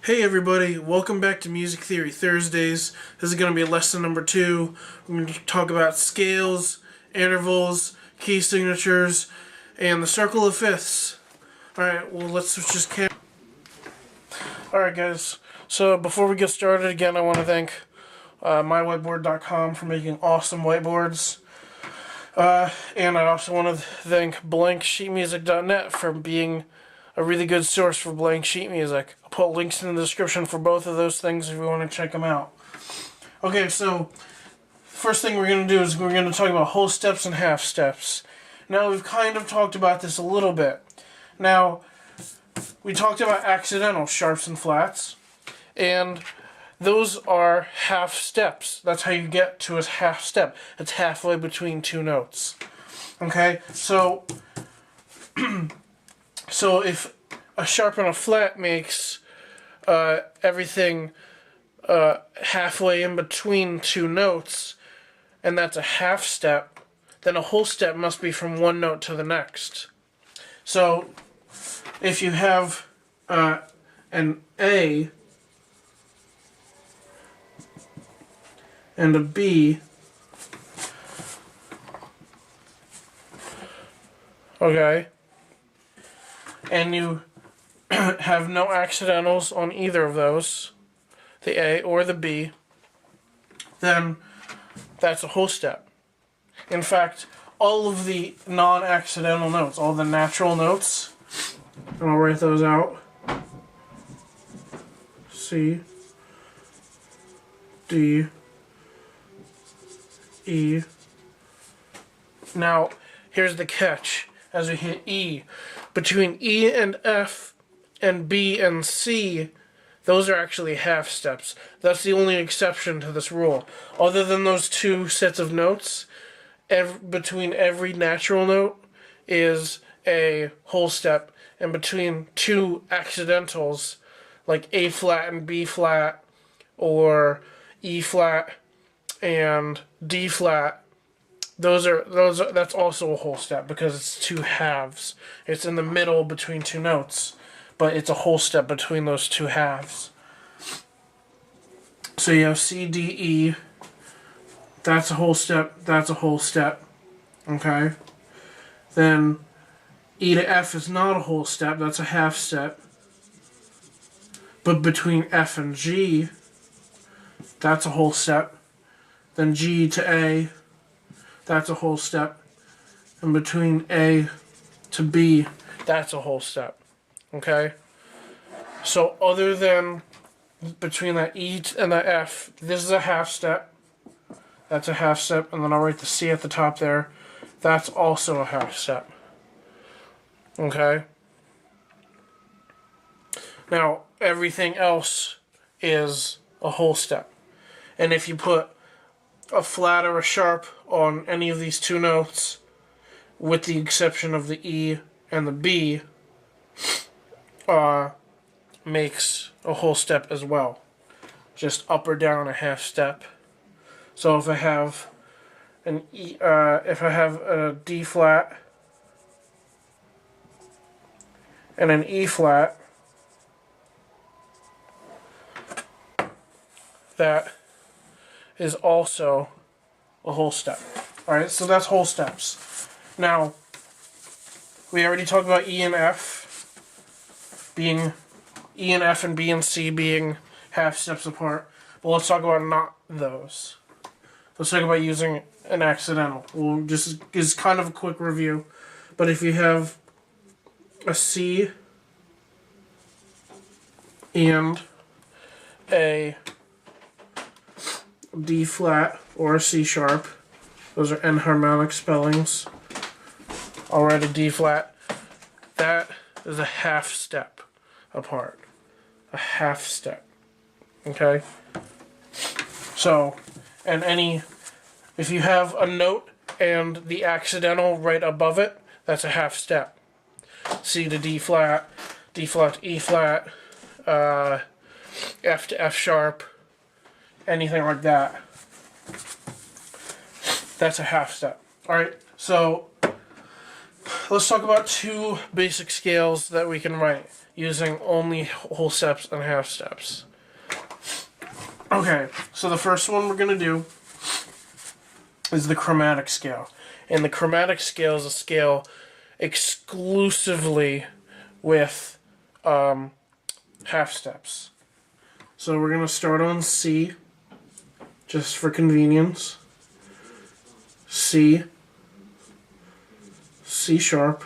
Hey everybody, welcome back to Music Theory Thursdays. This is going to be lesson number 2. We're going to talk about scales, intervals, key signatures, and the circle of fifths. Alright, well let's just camera. Alright guys, so before we get started again, I want to thank mywhiteboard.com for making awesome whiteboards. And I also want to thank blanksheetmusic.net for being a really good source for blank sheet music. I'll put links in the description for both of those things if you want to check them out. Okay, so first thing we're going to do is we're going to talk about whole steps and half steps. Now, we've kind of talked about this a little bit. Now, we talked about accidental sharps and flats, and those are half steps. That's how you get to a half step. It's halfway between two notes. Okay, so so if a sharp and a flat makes everything halfway in between two notes, and that's a half step, then a whole step must be from one note to the next. So if you have an A and a B, okay, and you have no accidentals on either of those, the A or the B, then that's a whole step. In fact, all of the non-accidental notes, all the natural notes, and I'll write those out: C, D, E. Now, here's the catch. As we hit E, between E and F and B and C, those are actually half steps. That's the only exception to this rule. Other than those two sets of notes, between every natural note is a whole step, and between two accidentals, like A flat and B flat, or E flat and D flat, that's also a whole step because it's two halves. It's in the middle between two notes, but it's a whole step between those two halves. So you have C, D, E. That's a whole step. That's a whole step. Okay. Then E to F is not a whole step. That's a half step. But between F and G, that's a whole step. Then G to A, that's a whole step. And between A to B, that's a whole step. Okay? So other than between that E and that F, this is a half step. That's a half step. And then I'll write the C at the top there. That's also a half step. Okay? Now, everything else is a whole step. And if you put a flat or a sharp on any of these two notes, with the exception of the E and the B, makes a whole step as well. Just up or down a half step. So if I have an if I have a D flat and an E flat, that is also a whole step. Alright, so that's whole steps. Now, we already talked about E and F being, E and F and B and C being half steps apart. But let's talk about not those. Let's talk about using an accidental. We'll just kind of a quick review. But if you have a C and a D flat or a C sharp, those are enharmonic spellings. I'll write a D flat. That is a half step apart. A half step. Okay? So, and if you have a note and the accidental right above it, that's a half step. C to D flat to E flat, F to F sharp, anything like that. That's a half step. Alright, so let's talk about two basic scales that we can write using only whole steps and half steps. Okay, so the first one we're going to do is the chromatic scale. And the chromatic scale is a scale exclusively with half steps. So we're going to start on C, just for convenience. C, C sharp,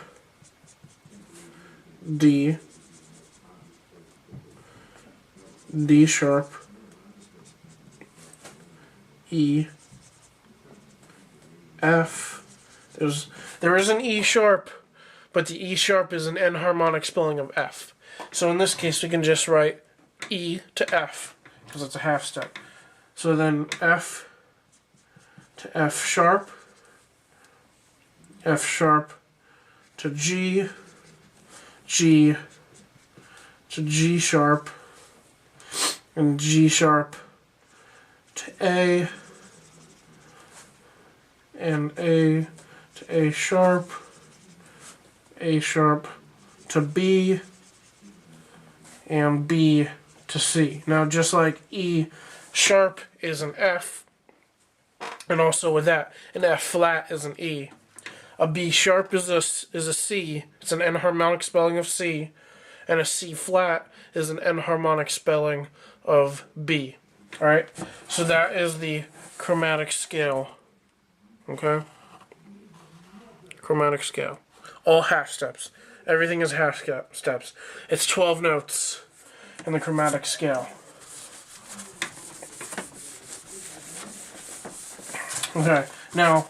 D, D sharp, E, F. There is an E sharp, but the E sharp is an enharmonic spelling of F. So in this case, we can just write E to F, because it's a half step. So then F to F sharp to G, G to G sharp, and G sharp to A, and A to A sharp to B, and B to C. Now, just like E sharp is an F, and also with that, an F flat is an E. A B sharp is a C. It's an enharmonic spelling of C, and a C flat is an enharmonic spelling of B. All right. So that is the chromatic scale. Okay. Chromatic scale. All half steps. Everything is half steps. It's 12 notes in the chromatic scale. Okay, now,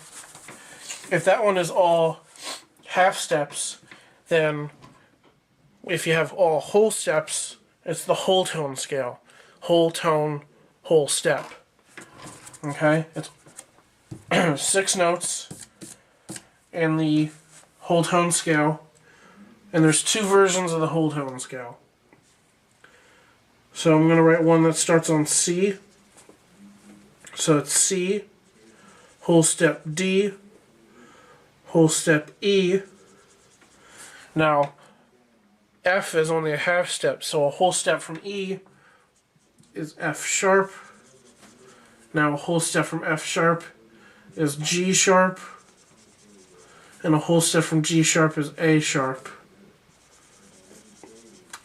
if that one is all half steps, then if you have all whole steps, it's the whole tone scale. Whole tone, whole step. Okay, it's 6 notes in the whole tone scale, and there's 2 versions of the whole tone scale. So I'm going to write one that starts on C. So it's C, whole step D, whole step E. Now, F is only a half step, so a whole step from E is F sharp. Now a whole step from F sharp is G sharp, and a whole step from G sharp is A sharp.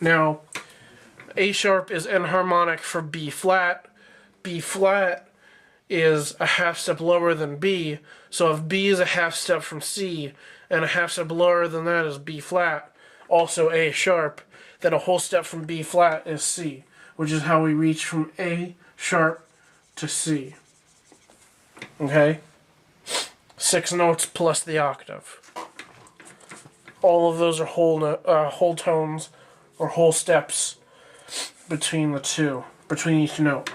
Now, A sharp is enharmonic for B flat. B flat is a half step lower than B, so if B is a half step from C, and a half step lower than that is B flat, also A sharp, then a whole step from B flat is C, which is how we reach from A sharp to C. Okay? 6 notes plus the octave. All of those are whole tones or whole steps between the two, between each note.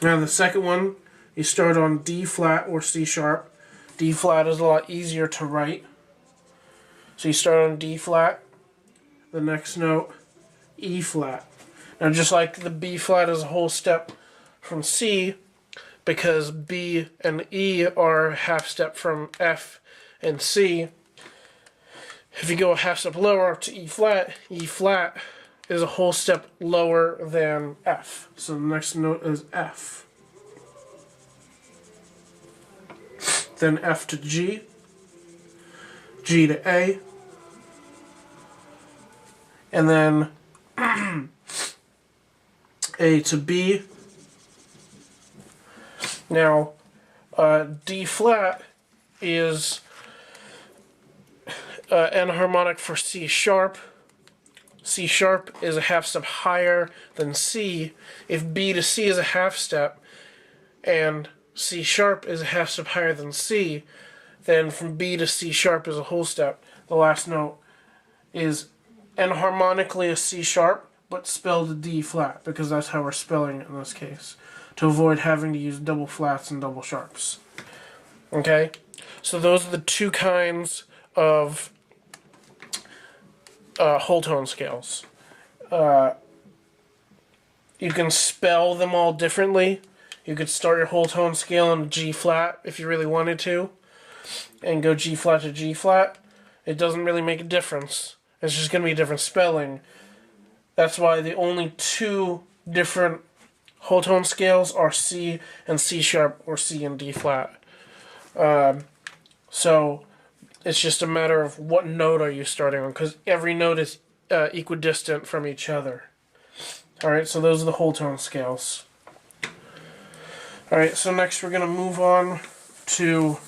Now the second one, you start on D flat or C sharp. D flat is a lot easier to write. So you start on D flat, the next note, E flat. Now just like the B flat is a whole step from C, because B and E are half step from F and C, if you go a half step lower to E flat is a whole step lower than F. So the next note is F. Then F to G, G to A, and then A to B. Now, D flat is enharmonic for C sharp. C sharp is a half step higher than C. If B to C is a half step, and C sharp is a half step higher than C, then from B to C sharp is a whole step. The last note is enharmonically a C sharp, but spelled a D flat, because that's how we're spelling it in this case, to avoid having to use double flats and double sharps. Okay? So those are the 2 kinds of whole tone scales. You can spell them all differently. You could start your whole tone scale in G flat if you really wanted to, and go G flat to G flat. it doesn't really make a difference. It's just going to be a different spelling. That's why the only two different whole tone scales are C and C sharp, or C and D flat. So it's just a matter of what note are you starting on, because every note is equidistant from each other. Alright, so those are the whole tone scales. Alright, so next we're going to move on to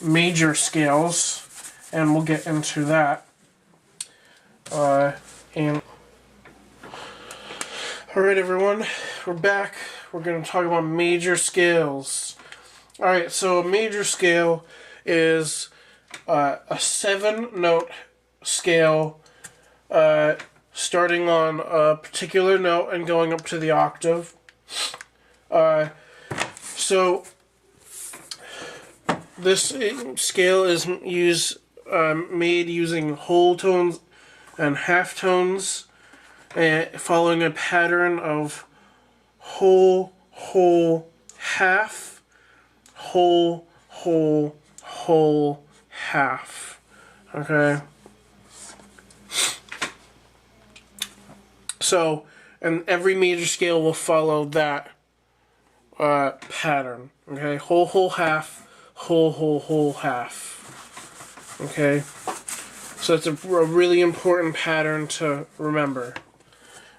major scales, and we'll get into that. Alright everyone, we're back. We're going to talk about major scales. Alright, so a major scale is a 7-note scale starting on a particular note and going up to the octave. So this scale is made using whole tones and half tones, following a pattern of whole, whole, half, whole, whole, whole, half. Okay? So, and every major scale will follow that pattern. Okay? Whole, whole, half, whole, whole, whole, half. Okay? So it's a really important pattern to remember.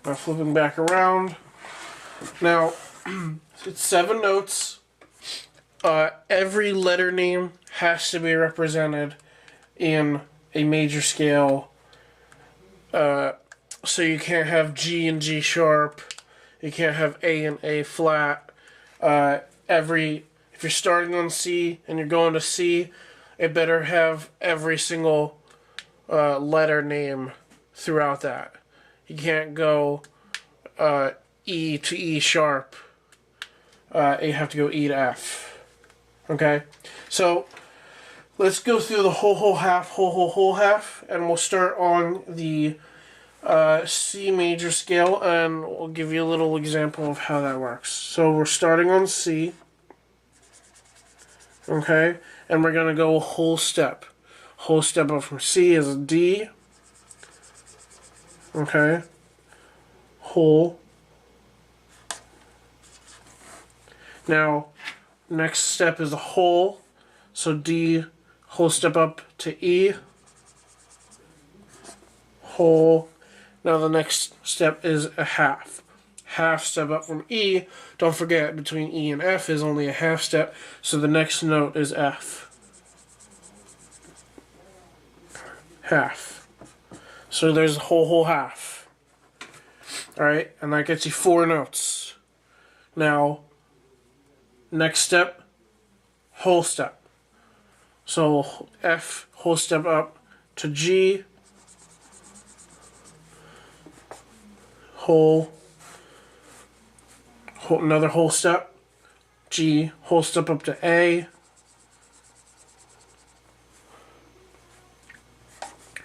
Now flipping back around. Now, it's 7 notes. Every letter name has to be represented in a major scale. So you can't have G and G sharp. You can't have A and A flat. If you're starting on C and you're going to C, it better have every single letter name throughout that. You can't go E to E sharp. You have to go E to F. Okay? So, let's go through the whole, whole, half, whole, whole, whole, half, and we'll start on the C major scale, and we'll give you a little example of how that works. So we're starting on C, okay, and we're going to go a whole step. Whole step up from C is a D, okay, whole. Now, next step is a whole, so D, whole step up to E, whole. Now the next step is a half. Half step up from E. Don't forget, between E and F is only a half step, so the next note is F. Half. So there's a whole, whole, half. Alright, and that gets you 4 notes. Now, next step, whole step. So F, whole step up to G, whole, another whole step, G, whole step up to A,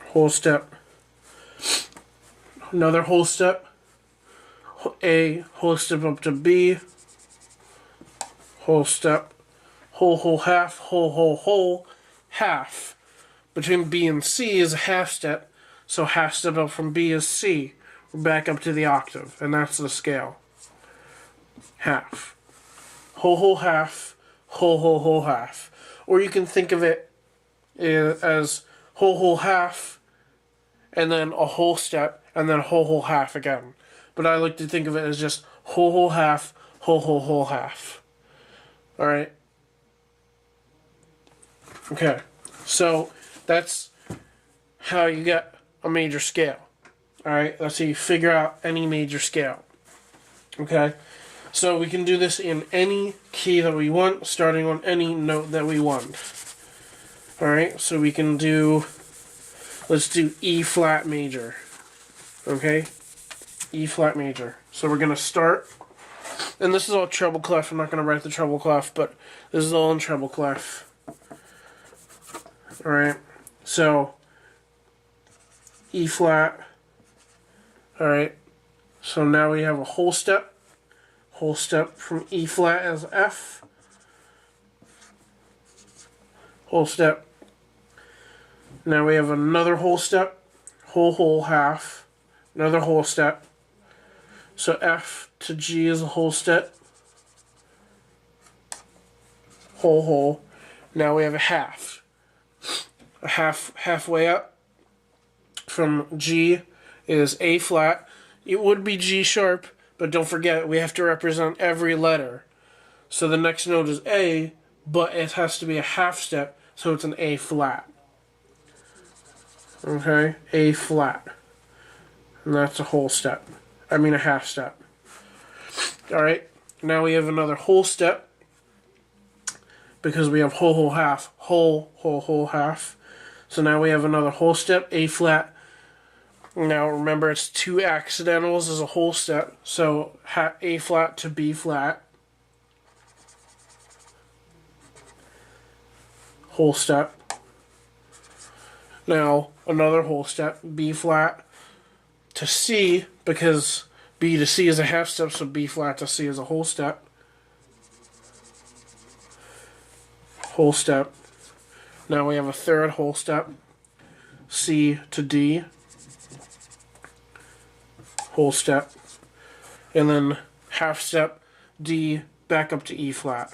whole step, another whole step, A, whole step up to B, whole step, whole, whole, half, whole, whole, whole, half. Between B and C is a half step, so half step up from B is C. We're back up to the octave, and that's the scale. Half. Whole, whole, half, whole, whole, whole, half. Or you can think of it as whole, whole, half, and then a whole step, and then whole, whole, half again. But I like to think of it as just whole, whole, half, whole, whole, whole, half. Alright? Okay. So, that's how you get a major scale. Alright? That's how you figure out any major scale. Okay? So, we can do this in any key that we want, starting on any note that we want. Alright? So, we can do... Let's do E flat major. Okay? E flat major. So, we're going to start... And this is all treble clef. I'm not going to write the treble clef, but this is all in treble clef. Alright, so E flat. Alright, so now we have a whole step. Whole step from E flat as F. Whole step. Now we have another whole step, whole, half, another whole step. So F to G is a whole step, whole. Now we have a half. Halfway up from G is A flat. It would be G sharp, but don't forget we have to represent every letter. So the next note is A, but it has to be a half step, so it's an A flat. Okay, A flat. And that's a whole step. I mean a half step. Alright, now we have another whole step, because we have whole, half, whole, half. So now we have another whole step, A flat. Now remember, it's two accidentals as a whole step, so A flat to B flat. Whole step. Now another whole step, B flat to C, because B to C is a half step, so B flat to C is a whole step. Whole step. Now we have a third whole step, C to D, whole step, and then half step, D back up to E flat.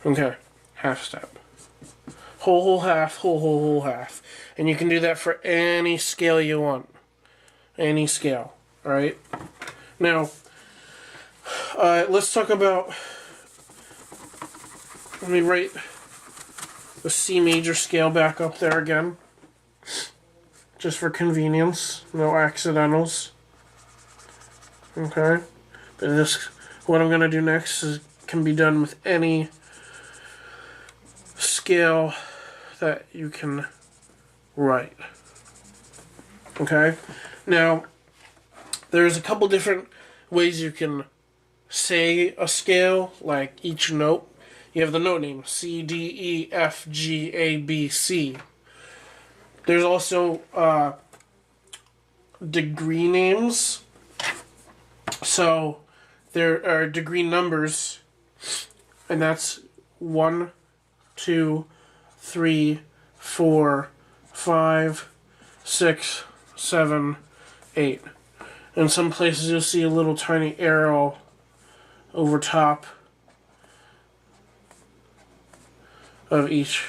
Okay, half step. Whole, half, whole, half. And you can do that for any scale you want. Any scale, alright? Now, let's talk about, let me write the C major scale back up there again, just for convenience, no accidentals. Okay, but what I'm going to do next can be done with any scale that you can write. Okay, now there's a couple different ways you can say a scale, like each note. You have the note name, C, D, E, F, G, A, B, C. There's also degree names. So there are degree numbers, and that's 1, 2, 3, 4, 5, 6, 7, 8. In some places you'll see a little tiny arrow over top of each,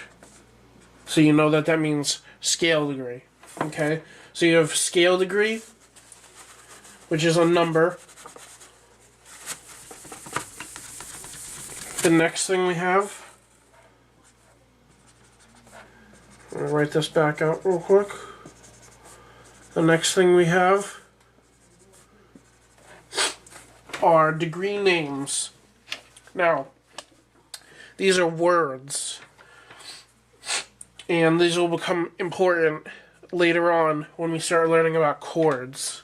so you know that means scale degree. Okay, so you have scale degree, which is a number. The next thing we have, I'm going to write this back out real quick. The next thing we have are degree names. Now, these are words, and these will become important later on when we start learning about chords.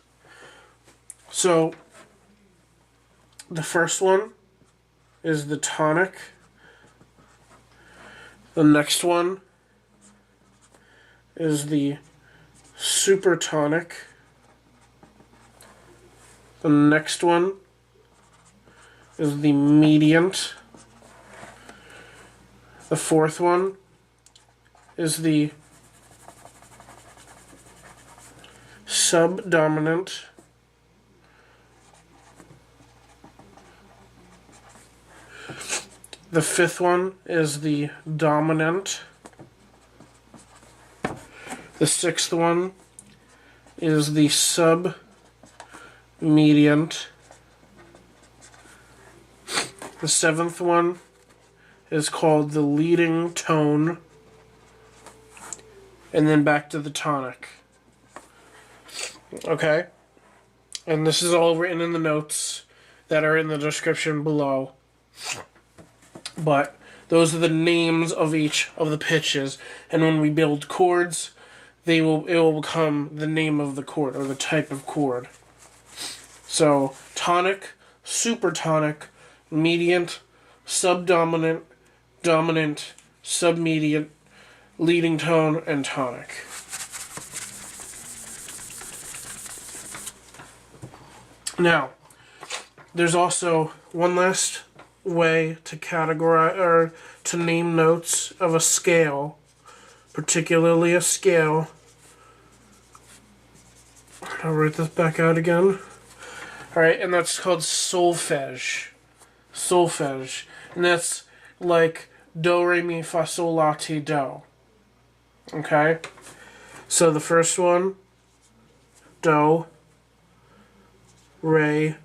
So, the first one is the tonic. The next one is the supertonic. The next one is the mediant. The fourth one is the subdominant. The fifth one is the dominant. The sixth one is the submediant. The seventh one is called the leading tone. And then back to the tonic. Okay? And this is all written in the notes that are in the description below. But those are the names of each of the pitches, and when we build chords, it will become the name of the chord, or the type of chord. So, tonic, supertonic, mediant, subdominant, dominant, submediant, leading tone, and tonic. Now, there's also one last way to categorize or to name notes of a scale, particularly a scale. I'll write this back out again. Alright, and that's called solfege. Solfege. And that's like do, re, mi, fa, sol, la, ti, do. Okay? So the first one, do, re,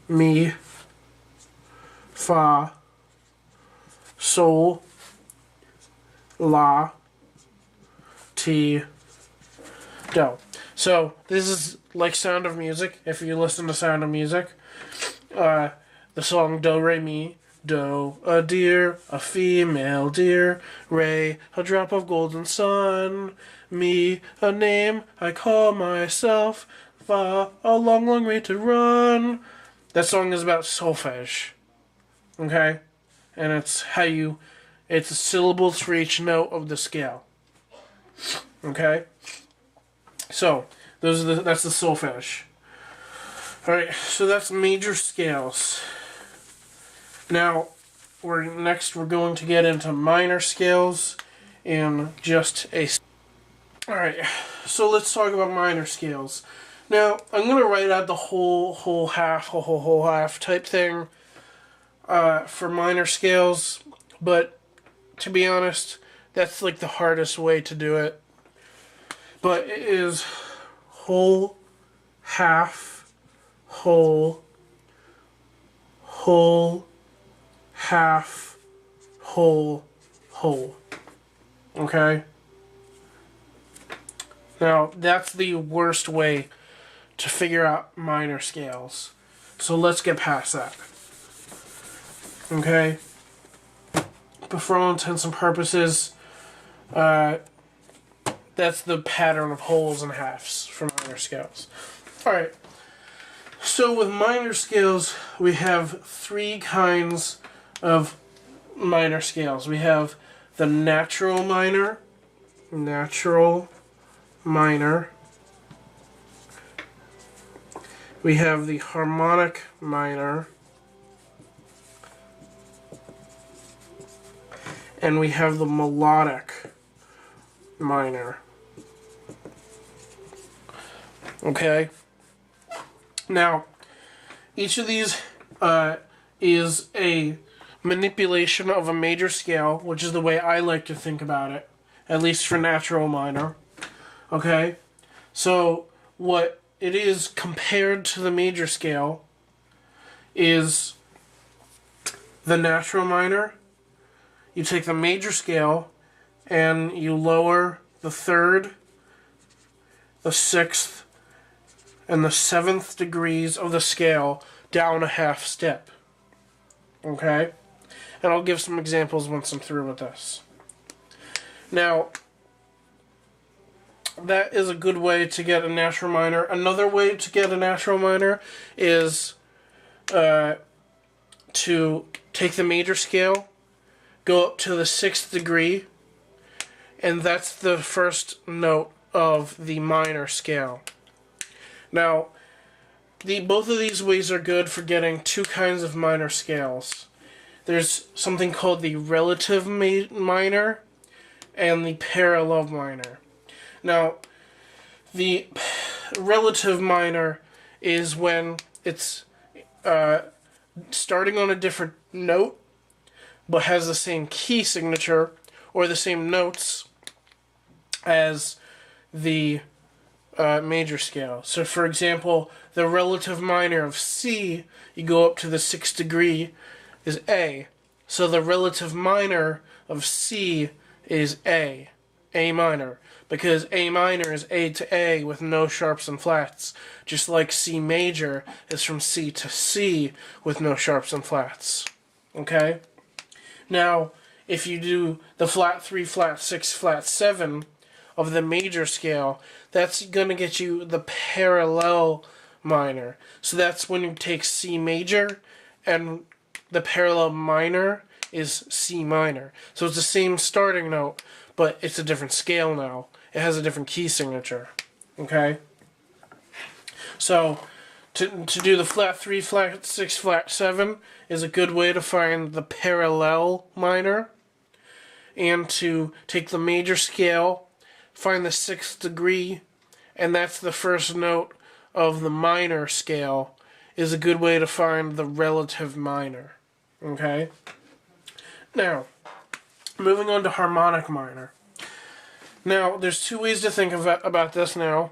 mi, fa, sol, la, ti, do. So this is like Sound of Music. If you listen to Sound of Music, the song do, re, mi, do, a deer, a female deer, re, a drop of golden sun, mi, a name I call myself, fa, a long, long way to run. That song is about solfege. Okay? And it's it's the syllables for each note of the scale. Okay? So, that's the solfege. Alright, so that's major scales. Now, we're going to get into minor scales in just a... Alright, so let's talk about minor scales. Now, I'm going to write out the whole half type thing for minor scales, but to be honest, that's like the hardest way to do it. But it is whole, half, whole, whole, half, whole, whole. Okay? Now, that's the worst way to figure out minor scales. So let's get past that. Okay? But for all intents and purposes, that's the pattern of wholes and halves for minor scales. Alright. So with minor scales, we have three kinds of minor scales. We have the natural minor, we have the harmonic minor, and we have the melodic minor. Okay? Now, each of these is a manipulation of a major scale, which is the way I like to think about it, at least for natural minor. Okay? So, what it is compared to the major scale is the natural minor. You take the major scale and you lower the third, the sixth, and the seventh degrees of the scale down a half step. Okay? And I'll give some examples once I'm through with this. Now, that is a good way to get a natural minor. Another way to get a natural minor is to take the major scale, go up to the sixth degree, and that's the first note of the minor scale. Now, both of these ways are good for getting two kinds of minor scales. There's something called the relative minor and the parallel minor. Now, the relative minor is when it's starting on a different note, but has the same key signature or the same notes as the major scale. So, for example, the relative minor of C, you go up to the sixth degree, is A. So the relative minor of C is A minor, because A minor is A to A with no sharps and flats, just like C major is from C to C with no sharps and flats. Okay? Now, if you do the flat 3, flat 6, flat 7 of the major scale, that's going to get you the parallel minor. So that's when you take C major and the parallel minor is C minor. So it's the same starting note, but it's a different scale now. It has a different key signature. Okay? So, To do the flat 3, flat 6, flat 7 is a good way to find the parallel minor. And to take the major scale, find the 6th degree, and that's the first note of the minor scale, is a good way to find the relative minor. Okay? Now, moving on to harmonic minor. Now, there's two ways to think about this now.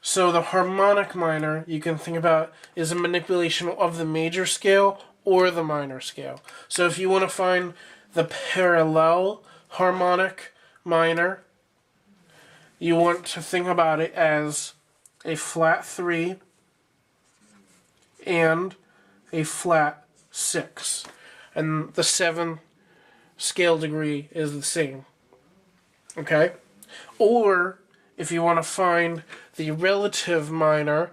So the harmonic minor, you can think about, is a manipulation of the major scale or the minor scale. So if you want to find the parallel harmonic minor, you want to think about it as a flat 3 and a flat 6. And the 7th scale degree is the same. Okay? Or, if you want to find the relative minor,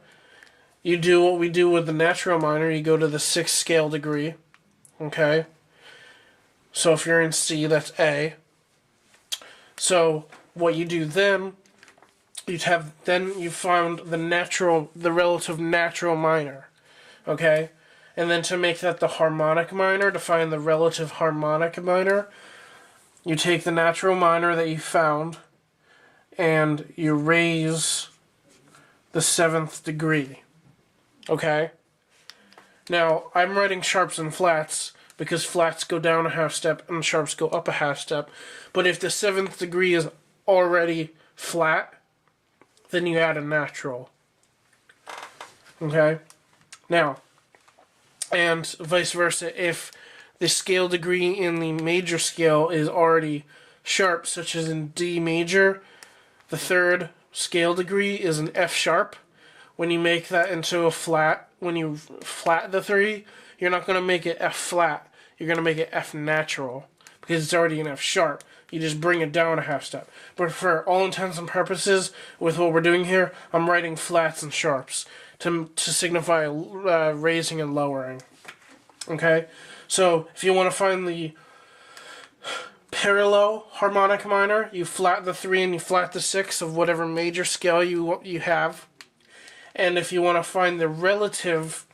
you do what we do with the natural minor. You go to the 6th scale degree. Okay? So if you're in C, that's A. So what you do then, you found the relative natural minor. Okay? And then to make that the harmonic minor, to find the relative harmonic minor, you take the natural minor that you found and you raise the 7th degree. Okay? Now, I'm writing sharps and flats because flats go down a half step and sharps go up a half step. But if the 7th degree is already flat, then you add a natural. Okay? Now, and vice versa, if the scale degree in the major scale is already sharp, such as in D major, the 3rd scale degree is an F sharp. When you make that into a flat, when you flat the 3, you're not going to make it F flat. You're going to make it F natural because it's already an F sharp. You just bring it down a half step. But for all intents and purposes, with what we're doing here, I'm writing flats and sharps to signify raising and lowering. Okay? So if you want to find the parallel harmonic minor, you flat the 3 and you flat the 6 of whatever major scale you have. And if you want to find the relative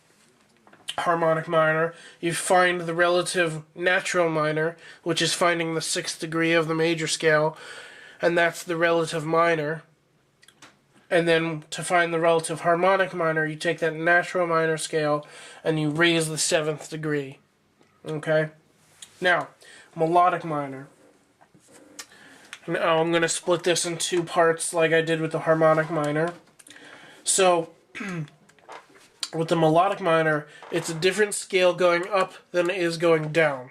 harmonic minor, you find the relative natural minor, which is finding the 6th degree of the major scale, and that's the relative minor. And then to find the relative harmonic minor, you take that natural minor scale and you raise the 7th degree. Okay? Now, melodic minor. Now I'm going to split this in 2 parts like I did with the harmonic minor. So, with the melodic minor, it's a different scale going up than it is going down.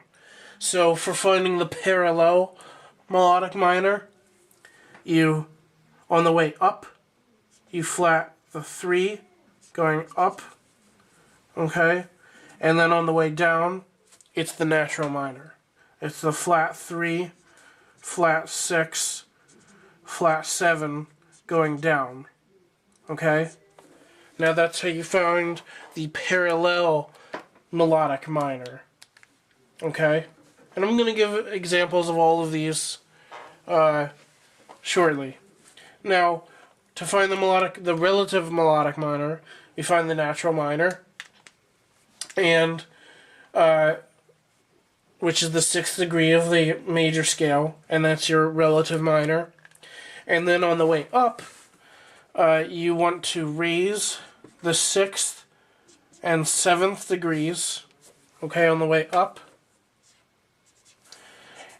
So, for finding the parallel melodic minor, on the way up, you flat the 3 going up, okay? And then on the way down, it's the natural minor. It's the flat 3, flat 6, flat 7 going down, okay? Now that's how you found the parallel melodic minor, okay? And I'm going to give examples of all of these shortly. Now, to find the relative melodic minor, you find the natural minor, and which is the 6th degree of the major scale, and that's your relative minor. And then on the way up, you want to raise the 6th and 7th degrees, okay, on the way up.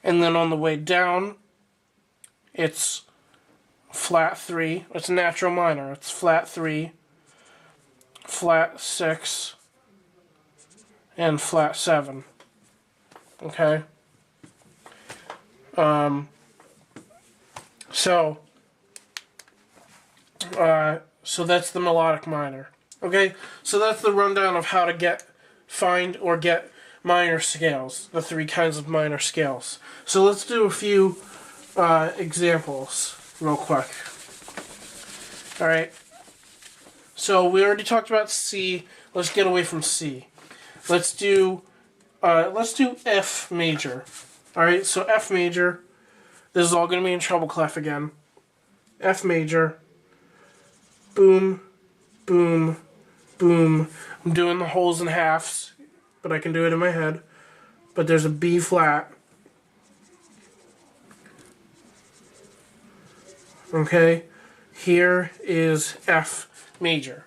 And then on the way down, it's flat 3. It's natural minor. It's flat 3, flat 6, and flat 7. Okay? So that's the melodic minor. Okay? So that's the rundown of how to find or get minor scales. The 3 kinds of minor scales. So let's do a few examples real quick. Alright. So we already talked about C. Let's get away from C. Let's do F major. Alright, so F major. This is all going to be in treble clef again. F major. Boom, boom, boom. I'm doing the wholes and halves, but I can do it in my head. But there's a B flat. Okay, here is F major.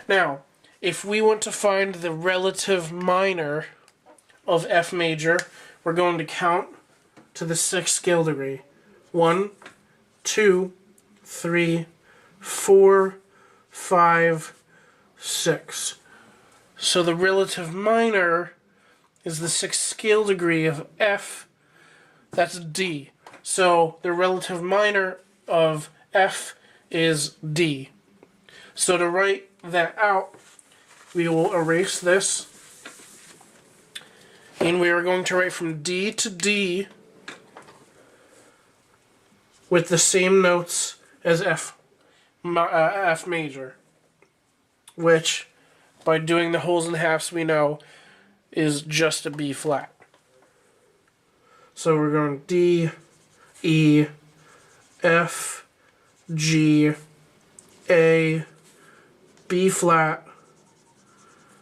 Now, if we want to find the relative minor of F major, we're going to count to the 6th scale degree. 1, 2, 3, 4, 5, 6. So the relative minor is the 6th scale degree of F. That's D. So the relative minor of F is D. So to write that out, we will erase this. And we are going to write from D to D with the same notes as F major, which, by doing the wholes and halves, we know is just a B flat. So we're going D, E, F, G, A, B flat,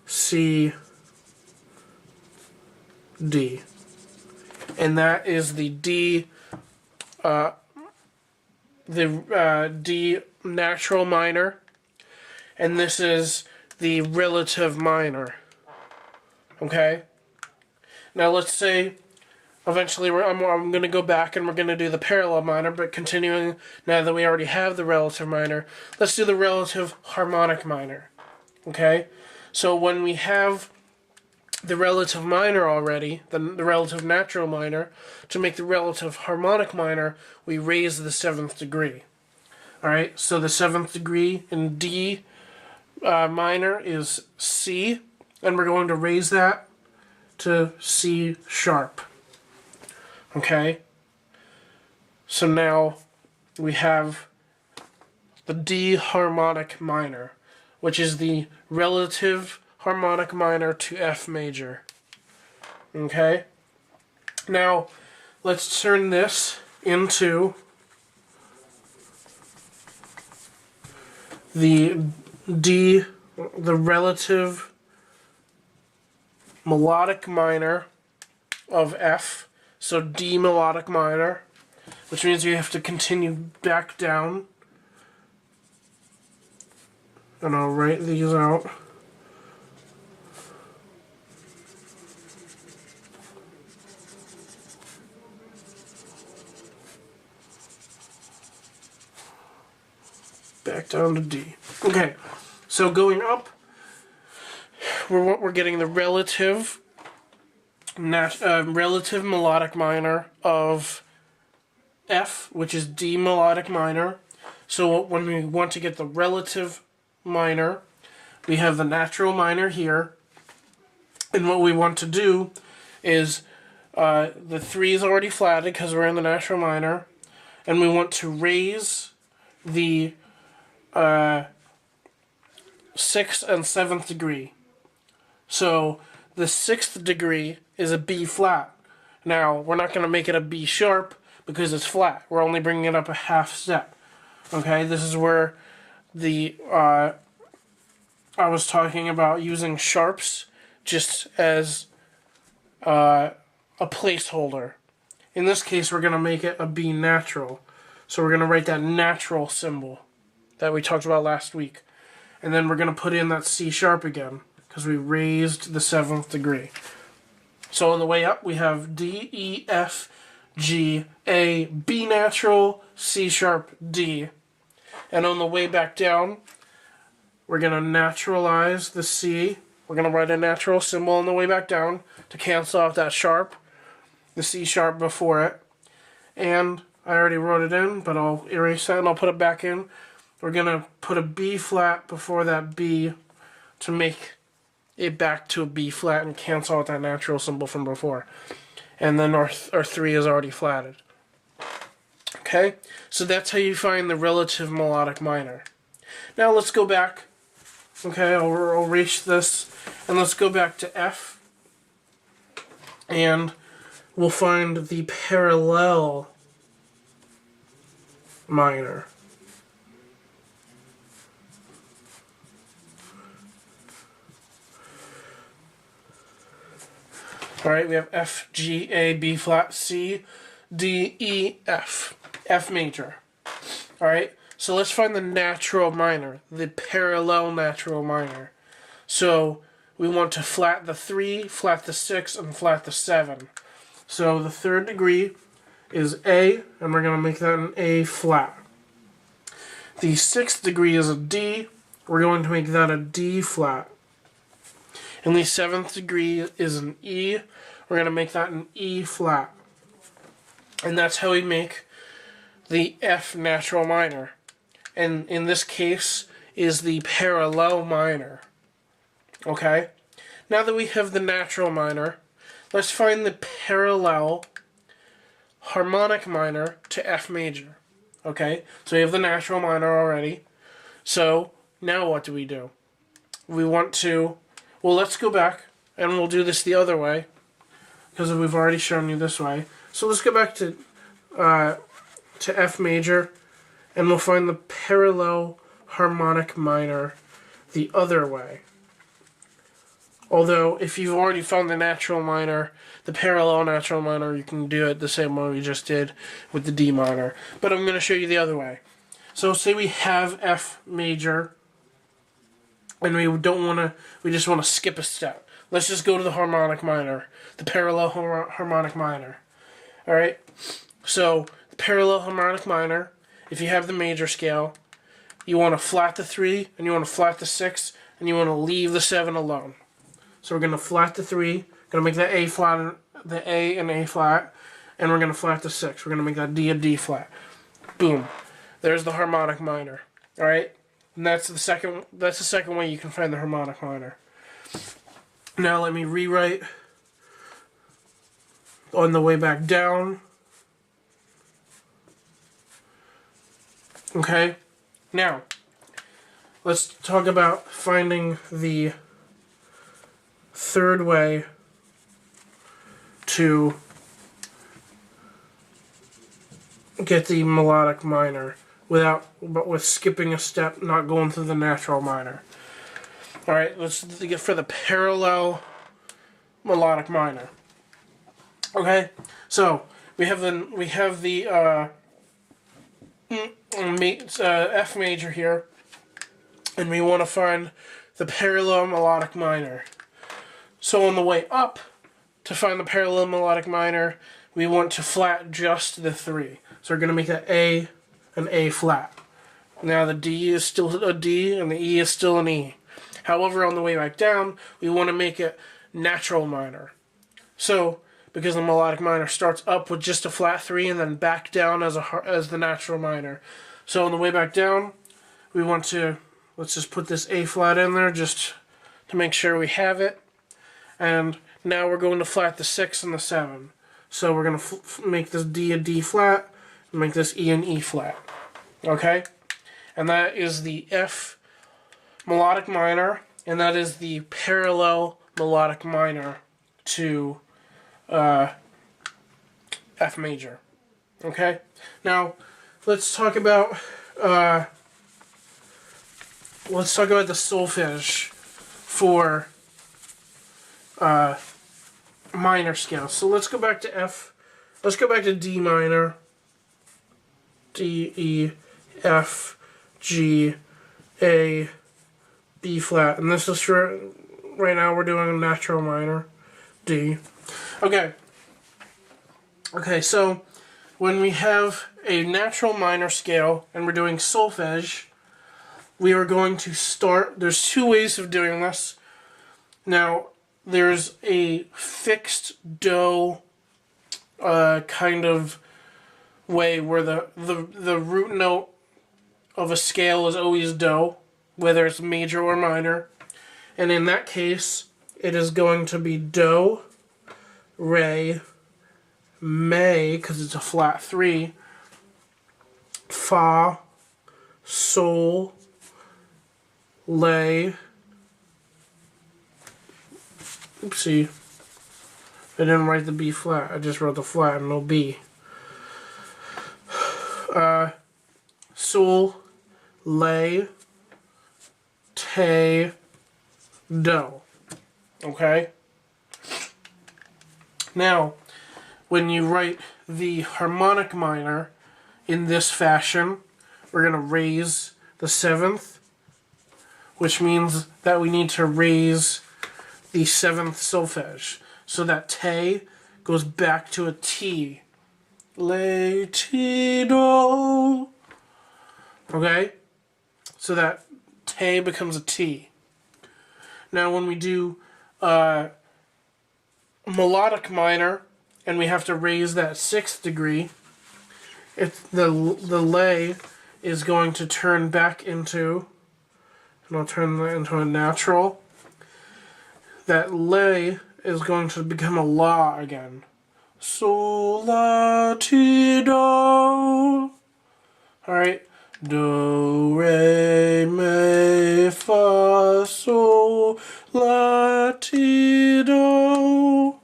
C, D. And that is the D natural minor, and this is the relative minor. Okay? Now let's say eventually I'm going to go back and we're going to do the parallel minor, but continuing now that we already have the relative minor, let's do the relative harmonic minor. Okay? So when we have the relative minor already, the relative natural minor, to make the relative harmonic minor, we raise the 7th degree. Alright, so the 7th degree in D minor is C, and we're going to raise that to C sharp. Okay? So now we have the D harmonic minor, which is the relative harmonic minor to F major. Okay? Now, let's turn this into the relative melodic minor of F. So D melodic minor, which means you have to continue back down. And I'll write these out. Back down to D. Okay, so going up, we're getting the relative melodic minor of F, which is D melodic minor. So when we want to get the relative minor, we have the natural minor here, and what we want to do is the 3 is already flatted because we're in the natural minor, and we want to raise the 6th and 7th degree. So the 6th degree is a B flat. Now, we're not going to make it a B sharp because it's flat. We're only bringing it up a half step. Okay, this is where the I was talking about using sharps just as a placeholder. In this case, we're going to make it a B natural. So we're going to write that natural symbol that we talked about last week. And then we're going to put in that C sharp again, because we raised the 7th degree. So on the way up, we have D, E, F, G, A, B natural, C sharp, D. And on the way back down, we're going to naturalize the C. We're going to write a natural symbol on the way back down to cancel out that sharp, the C sharp before it. And I already wrote it in, but I'll erase that and I'll put it back in. We're going to put a B flat before that B to make it back to a B flat and cancel out that natural symbol from before. And then our 3 is already flatted. Okay? So that's how you find the relative melodic minor. Now let's go back. Okay, I'll erase this. And let's go back to F. And we'll find the parallel minor. Alright, we have F, G, A, B flat, C, D, E, F. F major. Alright, so let's find the natural minor, the parallel natural minor. So we want to flat the 3, flat the 6, and flat the 7. So the third degree is A, and we're going to make that an A flat. The 6th degree is a D, we're going to make that a D flat. And the 7th degree is an E, we're going to make that an E flat. And that's how we make the F natural minor. And in this case is the parallel minor. Okay? Now that we have the natural minor, let's find the parallel harmonic minor to F major. Okay? So we have the natural minor already. So now what do? We want to, well, let's go back and we'll do this the other way because we've already shown you this way. So let's go back to F major and we'll find the parallel harmonic minor the other way. Although, if you've already found the natural minor, the parallel natural minor, you can do it the same way we just did with the D minor. But I'm going to show you the other way. So, say we have F major, and we just want to skip a step. Let's just go to the harmonic minor, the parallel harmonic minor. Alright? So, the parallel harmonic minor, if you have the major scale, you want to flat the 3, and you want to flat the 6, and you want to leave the 7 alone. So we're going to flat the 3, going to make that A flat, the A and A flat, and we're going to flat the 6. We're going to make that D a D flat. Boom. There's the harmonic minor. Alright? And that's the second way you can find the harmonic minor. Now let me rewrite on the way back down. Okay? Now, let's talk about finding the third way to get the melodic minor but with skipping a step, not going through the natural minor. Alright, let's get for the parallel melodic minor. Okay, so we have the F major here, and we want to find the parallel melodic minor. So on the way up, to find the parallel melodic minor, we want to flat just the 3. So we're going to make that A an A flat. Now the D is still a D, and the E is still an E. However, on the way back down, we want to make it natural minor. So, because the melodic minor starts up with just a flat 3 and then back down as the natural minor. So on the way back down, we want to, let's just put this A flat in there just to make sure we have it. And now we're going to flat the 6 and the 7. So we're going to make this D a D flat and make this E an E flat. Okay? And that is the F melodic minor, and that is the parallel melodic minor to F major. Okay? Now, let's talk about the solfege for minor scale. So let's go back to F. Let's go back to D minor. D, E, F, G, A, B flat. And this is for, right now we're doing a natural minor. D. Okay. Okay, so when we have a natural minor scale and we're doing solfege, we are going to start, there's two ways of doing this. Now, there's a fixed do kind of way where the root note of a scale is always do, whether it's major or minor. And in that case, it is going to be do, re, mi, because it's a flat 3, fa, sol, la. Oopsie. I didn't write the B flat. I just wrote the flat and no B. Sol, la, te, do. Okay? Now, when you write the harmonic minor in this fashion, we're going to raise the 7th, which means that we need to raise the 7th solfege. So that te goes back to a T. Le, ti, do. Okay? So that te becomes a T. Now when we do melodic minor, and we have to raise that 6th degree, the lay is going to turn back into, and I'll turn that into a natural. That lay is going to become a la again. Sol, la, ti, do. Alright. Do, re, mi, fa, sol, la, ti, do.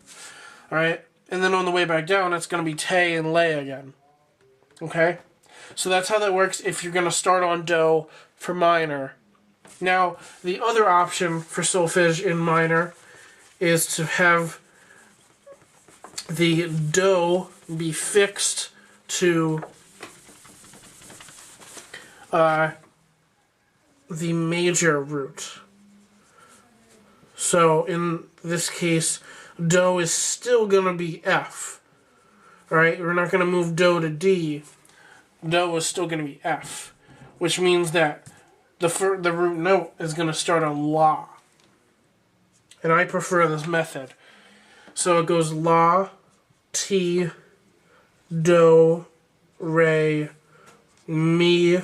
Alright. And then on the way back down, it's going to be te and lay again. Okay? So that's how that works if you're going to start on do for minor. Now, the other option for solfege in minor is to have the do be fixed to the major root. So in this case, do is still going to be F. Alright, we're not going to move do to D. Do is still going to be F, which means that the root note is going to start on la. And I prefer this method. So it goes la, ti, do, re, mi,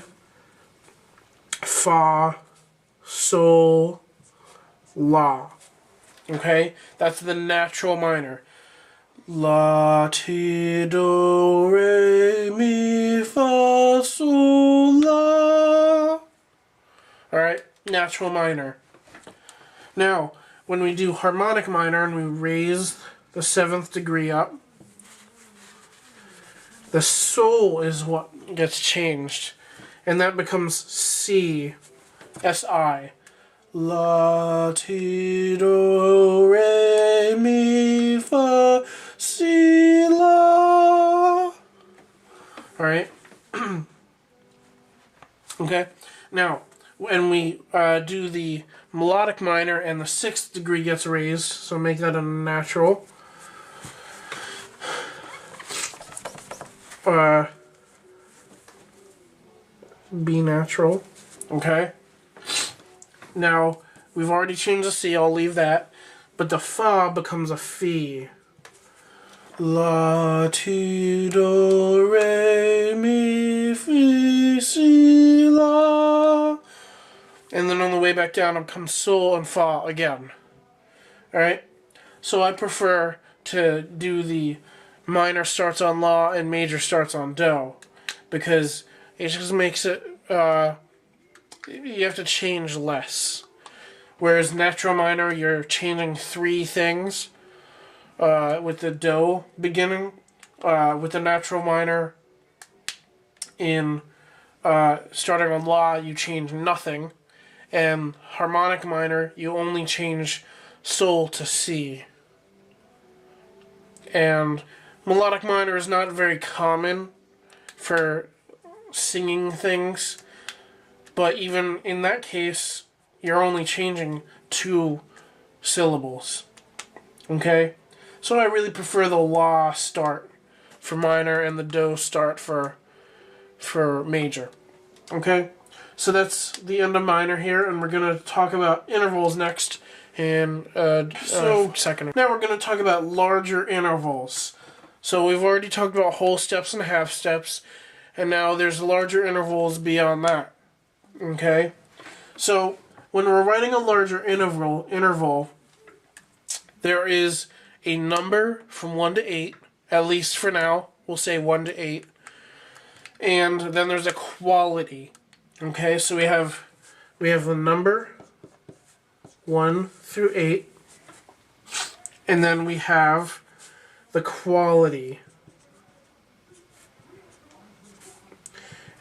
fa, sol, la. Okay? That's the natural minor. La, ti, do, re, mi, fa, sol, la. Alright? Natural minor. Now, when we do harmonic minor and we raise the 7th degree up, the sol is what gets changed. And that becomes C, S-I. La, ti, do, re, mi, fa, si, la. Alright? Okay? Now, when we do the melodic minor and the 6th degree gets raised, so make that a natural. B natural. Okay? Now, we've already changed the C, I'll leave that. But the fa becomes a fi. La, ti, do, re, mi, fi, si, la. And then on the way back down, it comes sol and fa again. Alright? So I prefer to do the minor starts on la and major starts on do. Because it just makes it, you have to change less. Whereas natural minor, you're changing 3 things with the do beginning. With the natural minor, in starting on la, you change nothing. And harmonic minor, you only change sol to C. And melodic minor is not very common for singing things, but even in that case, you're only changing 2 syllables. Okay? So I really prefer the la start for minor and the do start for major. Okay? So that's the end of minor here, and we're going to talk about intervals next in second. Now we're going to talk about larger intervals. So we've already talked about whole steps and half steps, and now there's larger intervals beyond that. Okay? So when we're writing a larger interval, there is a number from 1 to 8, at least for now, we'll say 1 to 8, and then there's a quality. Okay, so we have the number 1 through 8, and then we have the quality.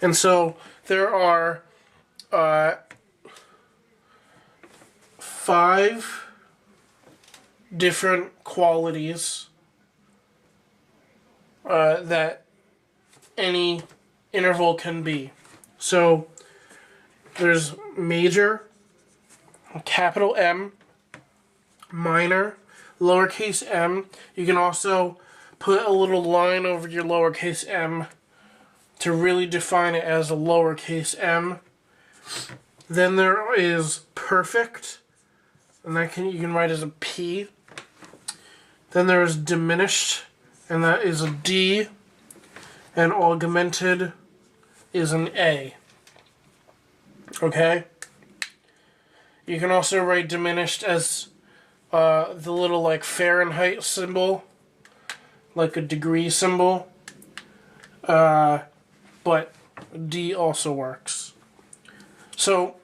And so there are 5 different qualities that any interval can be. So there's major, capital M, minor, lowercase m. You can also put a little line over your lowercase m to really define it as a lowercase m. Then there is perfect, and that you can write as a P. Then there is diminished, and that is a D. And augmented is an A. Okay? You can also write diminished as the little like Fahrenheit symbol, like a degree symbol. But D also works. So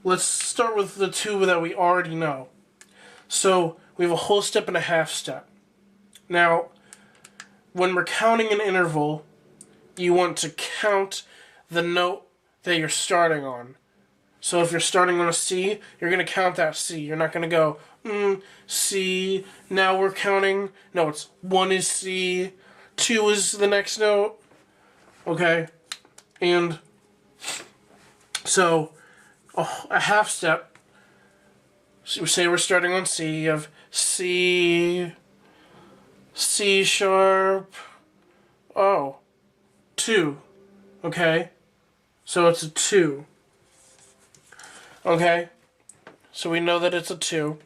let's start with the two that we already know. So we have a whole step and a half step. Now, when we're counting an interval, you want to count the note that you're starting on. So if you're starting on a C, you're going to count that C. You're not going to go, C, now we're counting. No, it's 1 is C, 2 is the next note. Okay? And so a half step, so say we're starting on C, you have C, C sharp, 2. Okay? So it's a 2. Okay? So we know that it's a 2.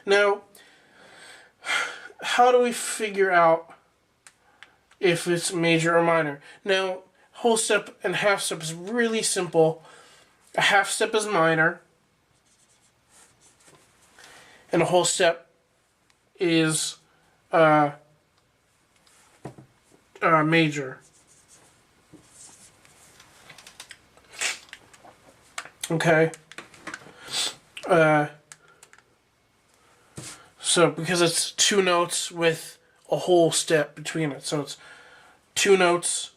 Now, how do we figure out if it's major or minor? Now, whole step and half step is really simple. A half step is minor, and a whole step is major. Okay. So because it's 2 notes with a whole step between it, so it's 2 notes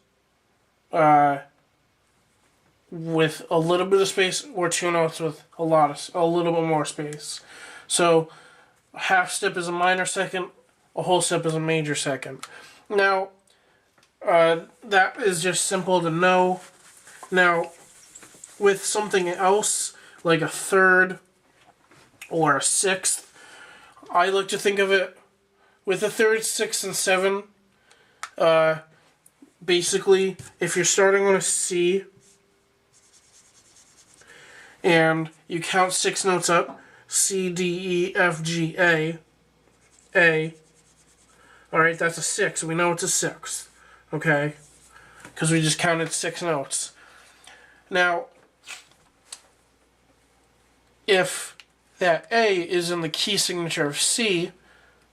with a little bit of space, or 2 notes with a little bit more space. So a half step is a minor second, a whole step is a major second. Now, that is just simple to know. Now, with something else, like a third or a sixth, I like to think of it with a third, 6, and 7. Basically, if you're starting on a C and you count 6 notes up, C, D, E, F, G, A. Alright, that's a 6. We know it's a 6th. Okay? Because we just counted 6 notes. Now, if that A is in the key signature of C,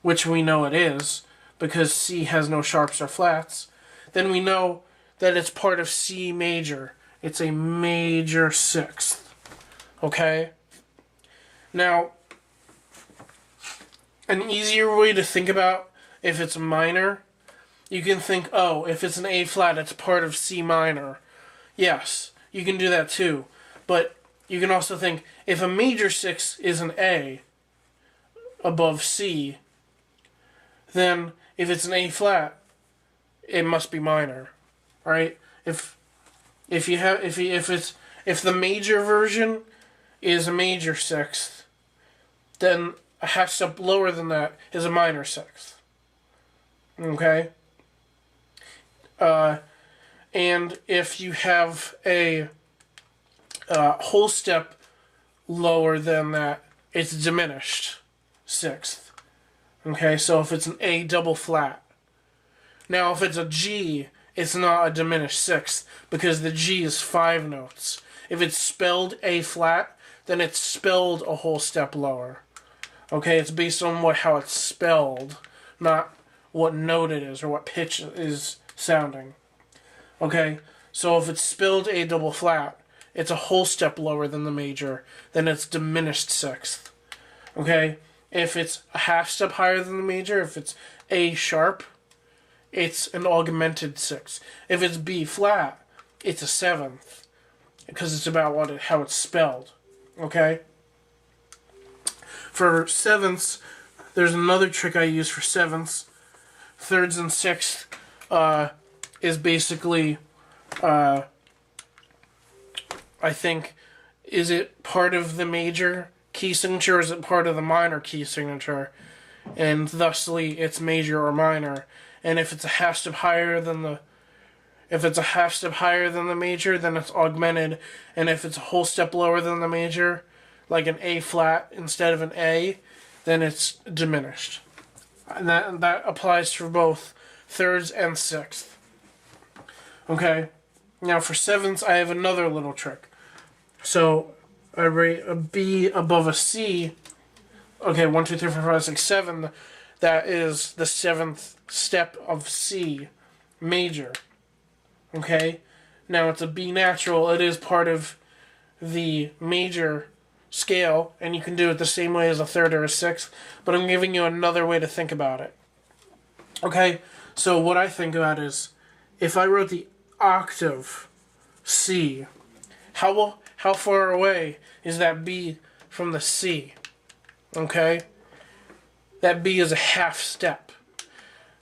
which we know it is, because C has no sharps or flats, then we know that it's part of C major. It's a major 6th. Okay? Now, an easier way to think about if it's minor, you can think, if it's an A flat, it's part of C minor. Yes, you can do that too. But you can also think, if a major 6 is an A above C, then if it's an A flat, it must be minor, right? If the major version is a major 6th, then a half step lower than that is a minor 6th. Okay? And if you have a whole step lower than that, it's diminished 6th. Okay, so if it's an A double flat. Now, if it's a G, it's not a diminished 6th, because the G is 5 notes. If it's spelled A flat, then it's spelled a whole step lower. Okay, it's based on how it's spelled, not what note it is or what pitch is sounding. Okay, so if it's spelled A double flat, it's a whole step lower than the major, then it's diminished 6th. Okay, if it's a half step higher than the major, if it's A sharp, it's an augmented 6th. If it's B flat, it's a 7th, because it's about how it's spelled. Okay? For 7ths, there's another trick I use for 7ths, thirds and sixths is basically, I think, is it part of the major key signature or is it part of the minor key signature? And thusly, it's major or minor. And if it's a half step higher than the major, then it's augmented. And if it's a whole step lower than the major, like an A flat instead of an A, then it's diminished. And that applies for both thirds and sixths. Okay, now for sevenths, I have another little trick. So I rate a B above a C. Okay, 1, 2, 3, 4, 5, 6, 7. That is the seventh step of C major. Okay, now it's a B natural. It is part of the major scale, and you can do it the same way as a third or a sixth, but I'm giving you another way to think about it. Okay, so what I think about is, if I wrote the octave C, how far away is that B from the C? Okay, that B is a half step.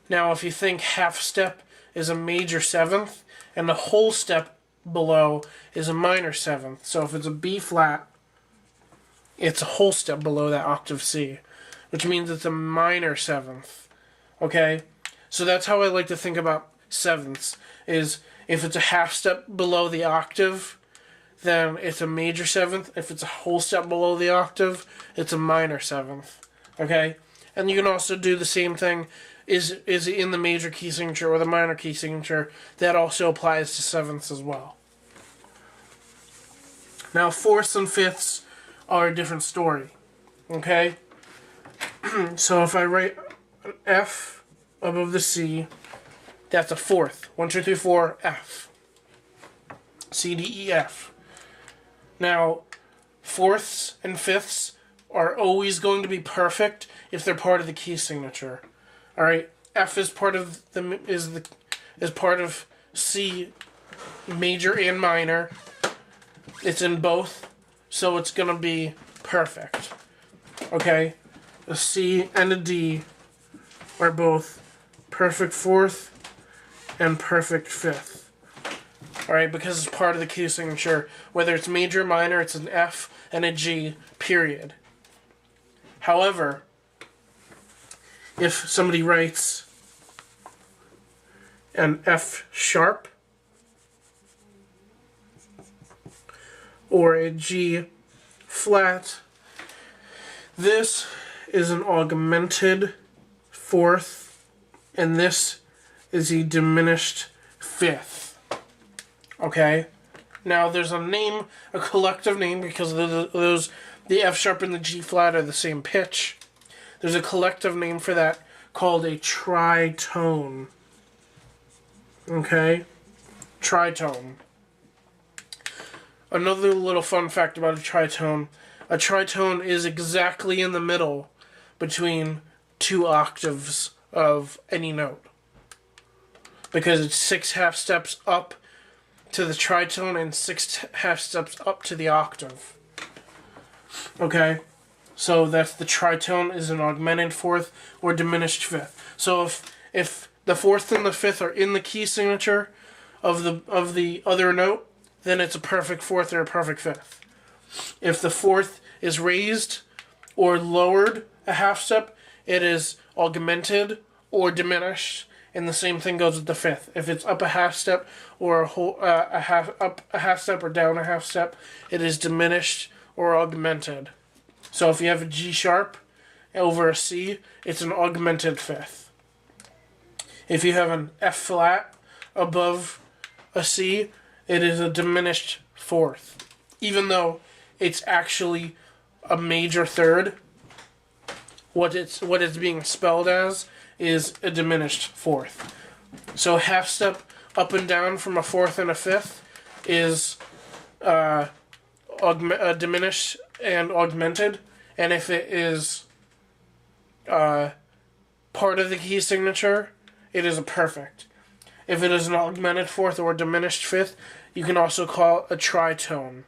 Now if you think half step is a major seventh, and the whole step below is a minor seventh, so if it's a B flat, it's a whole step below that octave C, which means it's a minor seventh. Okay, so that's how I like to think about sevenths, is if it's a half step below the octave, then it's a major seventh. If it's a whole step below the octave, it's a minor seventh. Okay, and you can also do the same thing. Is it in the major key signature or the minor key signature? That also applies to sevenths as well. Now fourths and fifths are a different story. Okay, so if I write an F above the C, that's a fourth. 1, 2, 3, 4, F. C, D, E, F. Now, fourths and fifths are always going to be perfect if they're part of the key signature. All right, F is part of is part of C, major and minor. It's in both, so it's gonna be perfect. Okay, a C and a D are both perfect fourth and perfect fifth. Alright, because it's part of the key signature. Whether it's major or minor, it's an F and a G, period. However, if somebody writes an F sharp or a G flat, this is an augmented fourth, and this is a diminished fifth. Okay, now there's a collective name, because the F sharp and the G flat are the same pitch. There's a collective name for that called a tritone. Okay, tritone. Another little fun fact about a tritone is exactly in the middle between two octaves of any note, because it's 6 half steps up to the tritone and 6 half steps up to the octave. Okay, so that's the tritone is an augmented fourth or diminished fifth. So if the fourth and the fifth are in the key signature of the other note, then it's a perfect fourth or a perfect fifth. If the fourth is raised or lowered a half step, it is augmented or diminished. And the same thing goes with the fifth. If it's up a half step or up a half step or down a half step, it is diminished or augmented. So if you have a G sharp over a C, it's an augmented fifth. If you have an F flat above a C, it is a diminished fourth. Even though it's actually a major third, what it's being spelled as is a diminished fourth. So half step up and down from a fourth and a fifth is diminished and augmented, and if it is part of the key signature, it is a perfect. If it is an augmented fourth or a diminished fifth, you can also call it a tritone.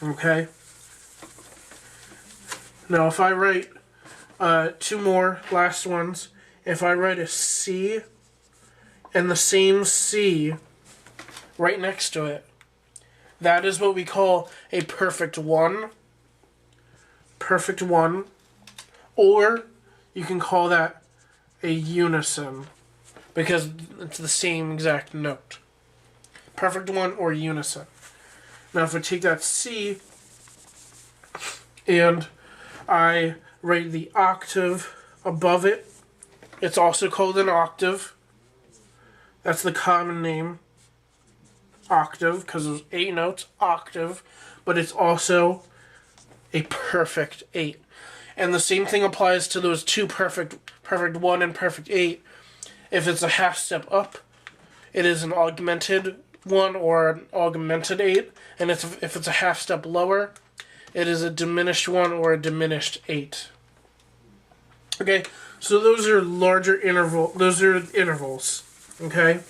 Okay? Now if I write 2 more last ones, if I write a C and the same C right next to it, that is what we call a perfect one. Perfect one. Or you can call that a unison, because it's the same exact note. Perfect one or unison. Now if I take that C and I write the octave above it, it's also called an octave. That's the common name. Octave, because there's 8 notes, octave, but it's also a perfect 8. And the same thing applies to those two perfect 1 and perfect 8. If it's a half step up, it is an augmented 1 or an augmented 8, and if it's a half step lower, it is a diminished 1 or a diminished 8. Okay, so those are intervals, okay?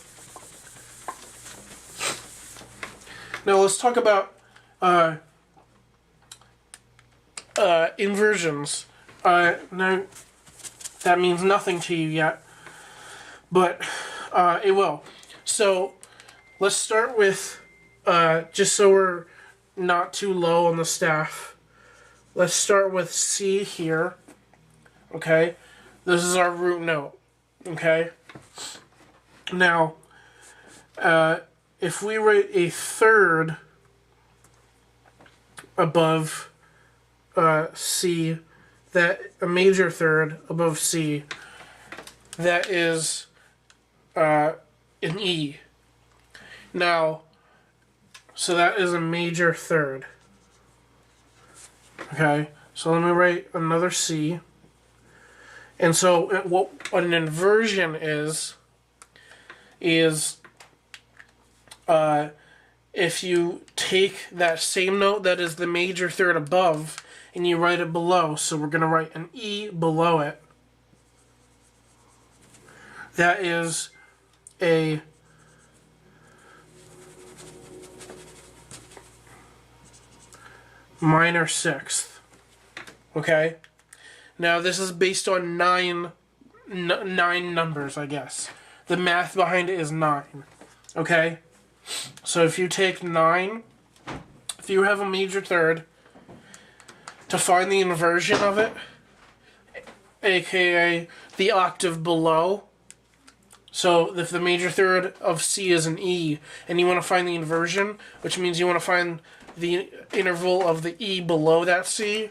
Now let's talk about inversions. Now, that means nothing to you yet, but it will. So let's start with, just so we're not too low on the staff, let's start with C here, okay? This is our root note, okay? Now, if we write a third above C, that a major third above C, that is an E. Now, so that is a major third. Okay, so let me write another C. And so what an inversion is if you take that same note that is the major third above and you write it below, so we're going to write an E below it, that is a minor sixth. Okay? Now this is based on nine numbers, I guess. The math behind it is 9. Okay? So if you take 9, if you have a major third, to find the inversion of it, aka the octave below, so if the major third of C is an E, and you want to find the inversion, which means you want to find the interval of the E below that C,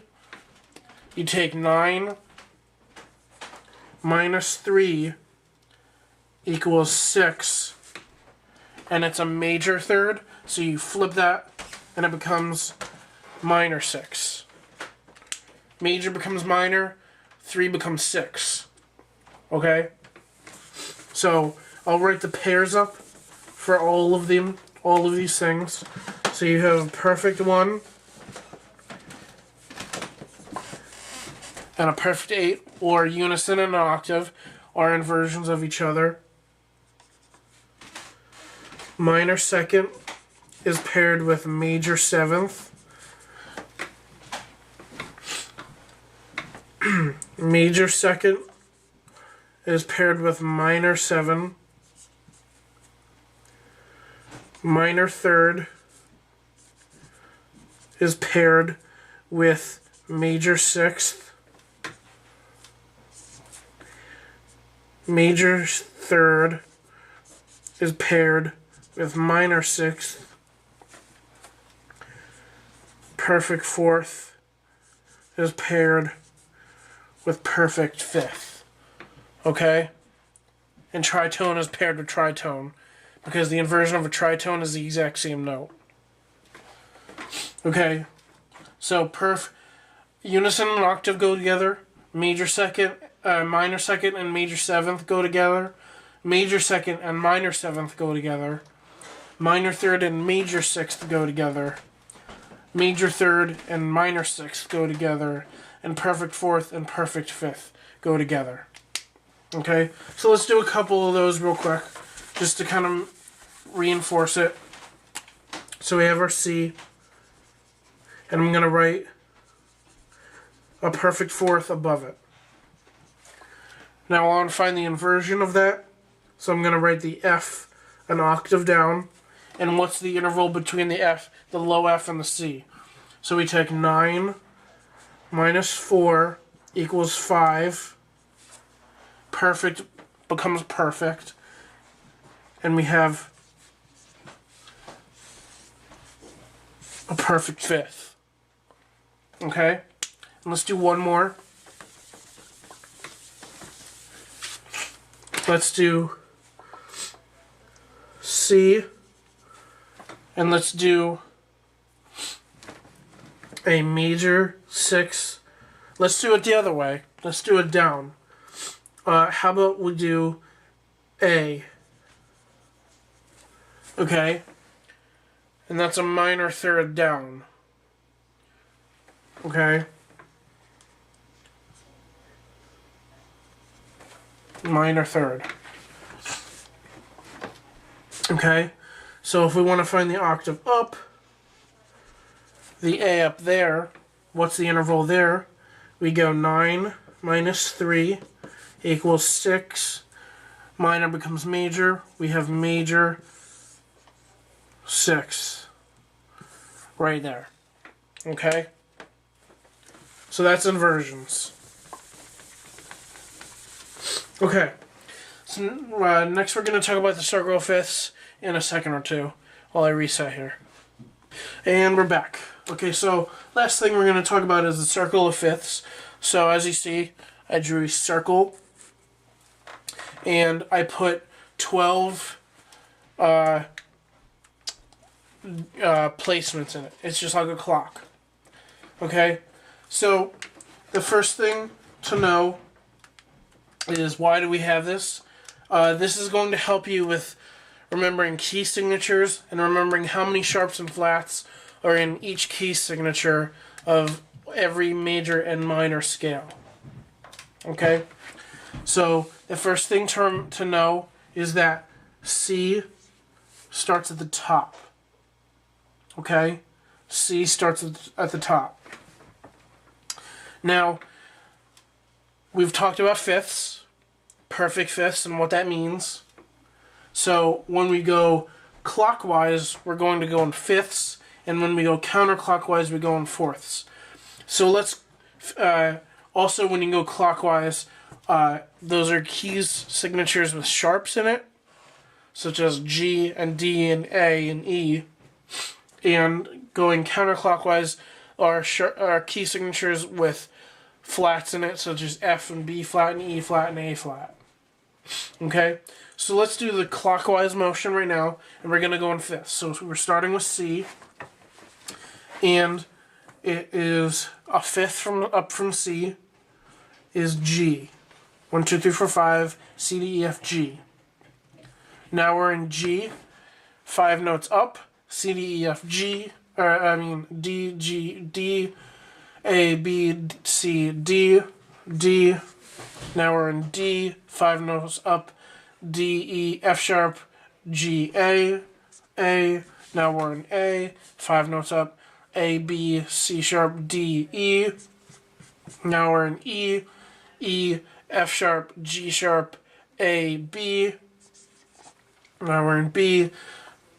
you take 9 minus 3 equals 6, and it's a major third, so you flip that, and it becomes minor 6. Major becomes minor, 3 becomes 6. Okay? So, I'll write the pairs up for all of them, all of these things. So you have a perfect 1 and a perfect 8, or unison and an octave, are inversions of each other. Minor second is paired with major seventh. Major second is paired with minor 7. Minor third is paired with major sixth. Major third is paired with minor sixth. Perfect fourth is paired with perfect fifth. Okay? And tritone is paired with tritone, because the inversion of a tritone is the exact same note. Okay? So unison and octave go together. Major second, minor second and major seventh go together. Major second and minor seventh go together. Minor third and major sixth go together. Major third and minor sixth go together. And perfect fourth and perfect fifth go together. Okay, so let's do a couple of those real quick, just to kind of reinforce it. So we have our C, and I'm going to write a perfect fourth above it. Now I want to find the inversion of that. So I'm going to write the F an octave down. And what's the interval between the F, the low F, and the C? So we take 9 minus 4 equals 5. Perfect becomes perfect. And we have a perfect fifth. Okay? And let's do one more. Let's do C. And let's do a major 6. Let's do it the other way. Let's do it down. How about we do A? Okay. And that's a minor third down. Okay. Minor third. Okay. So if we want to find the octave up, the A up there, what's the interval there? We go 9 minus 3 equals 6. Minor becomes major. We have major 6. Right there. Okay? So that's inversions. Okay. So next we're going to talk about the circle of fifths in a second or two while I reset here. And we're back. Okay, so last thing we're going to talk about is the circle of fifths. So as you see, I drew a circle and I put 12 placements in it. It's just like a clock. Okay? So the first thing to know is, why do we have this? This is going to help you with remembering key signatures and remembering how many sharps and flats are in each key signature of every major and minor scale. Okay? So the first thing to know is that C starts at the top. Okay? C starts at the top. Now, we've talked about fifths, perfect fifths, and what that means. So when we go clockwise, we're going to go in fifths, and when we go counterclockwise, we go in fourths. So let's also, when you go clockwise, those are keys signatures with sharps in it, such as G and D and A and E. And going counterclockwise are key signatures with flats in it, such as F and B flat and E flat and A flat. Okay? So let's do the clockwise motion right now, and we're going to go in fifths. So we're starting with C, and it is a fifth up from C is G. 1, 2, 3, 4, 5, C, D, E, F, G. Now we're in G, 5 notes up, C, D, E, F, G, D, G, D, A, B, C, D, D. Now we're in D, 5 notes up, D, E, F sharp, G, A, A. Now we're in A, 5 notes up, A, B, C sharp, D, E. Now we're in E, E, F sharp, G sharp, A, B. Now we're in B,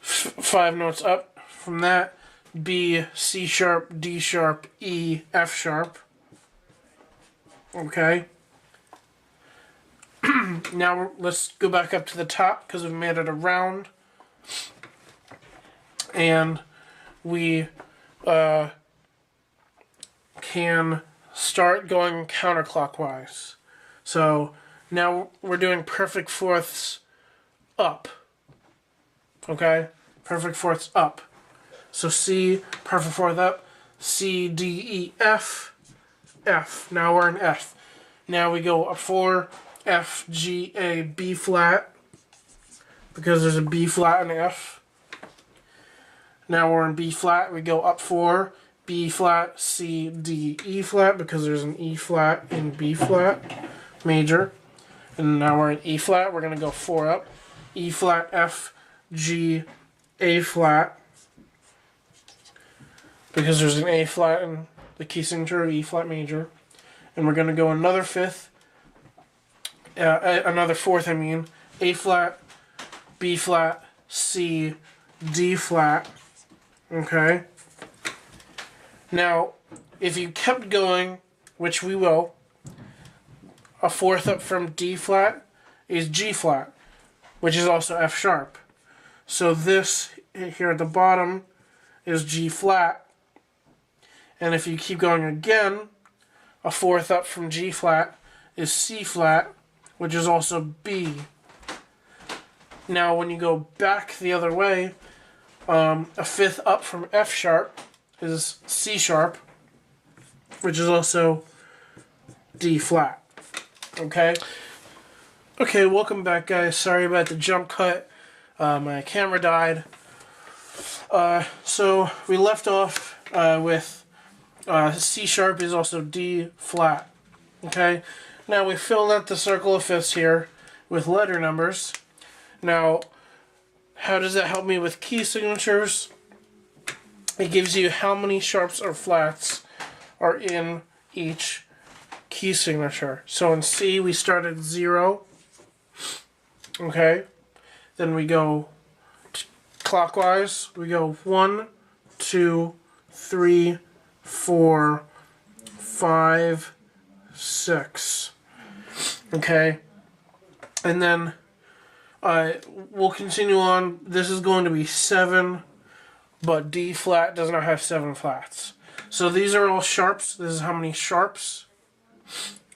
5 notes up from that, B, C sharp, D sharp, E, F sharp. Okay. Now let's go back up to the top because we've made it a round. And we can start going counterclockwise. So now we're doing perfect fourths up. Okay? Perfect fourths up. So C, perfect fourth up, C, D, E, F, F. Now we're in F. Now we go up 4, F, G, A, B flat, because there's a B flat in F. Now we're in B flat, we go up 4, B flat, C, D, E flat, because there's an E flat in B flat, major. And now we're in E flat, we're going to go 4 up, E flat, F, G, A flat, because there's an A flat in the key signature of E flat major. And we're going to go another fifth another fourth, I mean, A flat, B flat, C, D flat. Okay? Now, if you kept going, which we will, a fourth up from D flat is G flat, which is also F sharp. So this here at the bottom is G flat. And if you keep going again, a fourth up from G flat is C flat, which is also B. Now when you go back the other way, a fifth up from F sharp is C sharp, which is also D flat. Okay? Okay, welcome back, guys. Sorry about the jump cut. My camera died. So we left off with C sharp is also D flat. Okay? Now we filled out the circle of fifths here with letter numbers. Now, how does that help me with key signatures? It gives you how many sharps or flats are in each key signature. So in C, we start at 0. Okay? Then we go clockwise. We go 1, 2, 3, 4, 5, 6. Okay? And then we'll continue on. This is going to be 7, but D flat does not have 7 flats. So these are all sharps. This is how many sharps.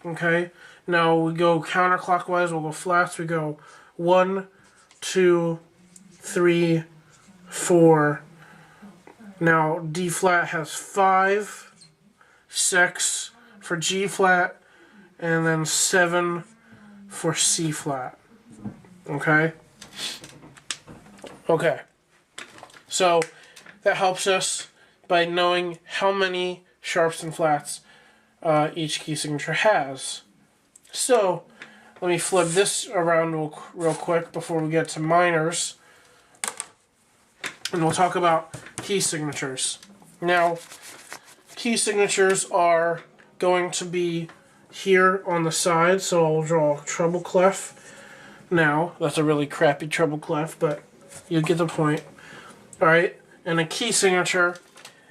Okay. Now we go counterclockwise. We'll go flats. We go 1, 2, 3, 4. Now D flat has 5, 6 for G flat, and then 7 for C flat. Okay? Okay. So that helps us by knowing how many sharps and flats each key signature has. So let me flip this around real quick before we get to minors. And we'll talk about key signatures. Now, key signatures are going to be here on the side, so I'll draw a treble clef. Now, that's a really crappy treble clef, but you get the point. Alright, and a key signature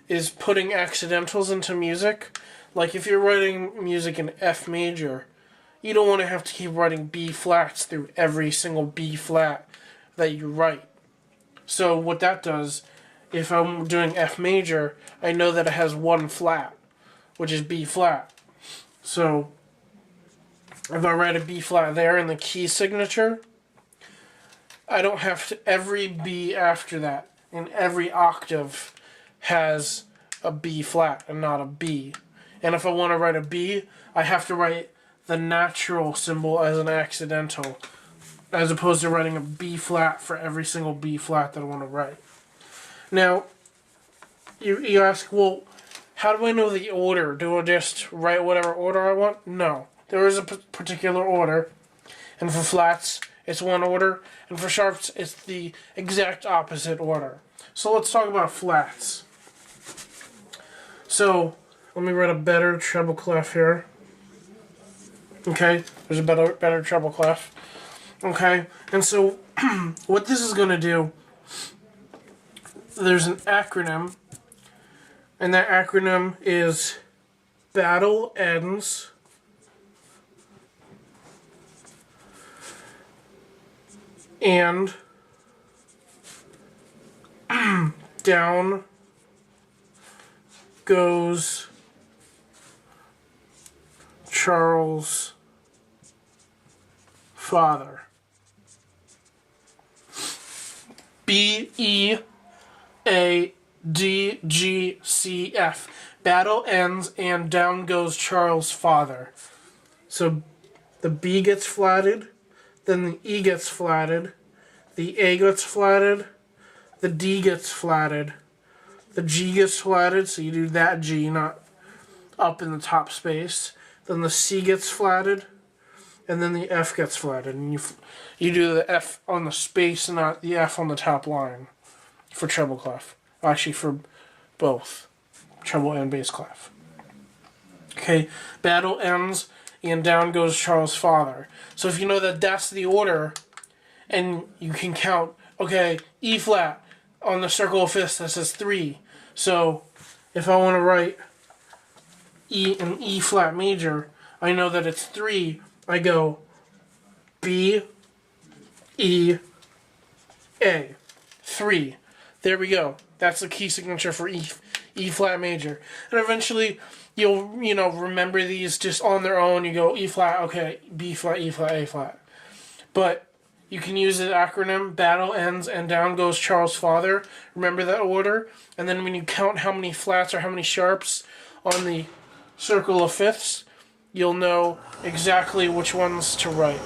is putting accidentals into music. Like if you're writing music in F major, you don't want to have to keep writing B flats through every single B flat that you write. So what that does, if I'm doing F major, I know that it has one flat, which is B flat. So if I write a B flat there in the key signature, I don't have to, every B after that in every octave has a B flat and not a B. And if I want to write a B, I have to write the natural symbol as an accidental, as opposed to writing a B flat for every single B flat that I want to write. Now, you ask, well, how do I know the order? Do I just write whatever order I want? No. There is a particular order. And for flats, it's one order. And for sharps, it's the exact opposite order. So let's talk about flats. So, let me write a better treble clef here. Okay, there's a better treble clef. Okay, and so what this is going to do, there's an acronym, and that acronym is battle ends and down goes Charles' father. B, E, A, D, G, C, F. Battle ends and down goes Charles' father. So the B gets flatted, then the E gets flatted, the A gets flatted, the D gets flatted, the G gets flatted, so you do that G, not up in the top space. Then the C gets flatted, and then the F gets flatted. And you do the F on the space, not the F on the top line for treble clef. Actually, for both treble and bass clef. Okay, battle ends and down goes Charles' father. So if you know that that's the order, and you can count, okay, E flat on the circle of fifths that says 3. So if I want to write E in E flat major, I know that it's 3. I go B, E, A. 3. There we go. That's the key signature for E flat major. And eventually you'll, remember these just on their own. You go E flat, okay, B flat, E flat, A flat. But you can use the acronym battle ends and down goes Charles' father. Remember that order. And then when you count how many flats or how many sharps on the circle of fifths, you'll know exactly which ones to write.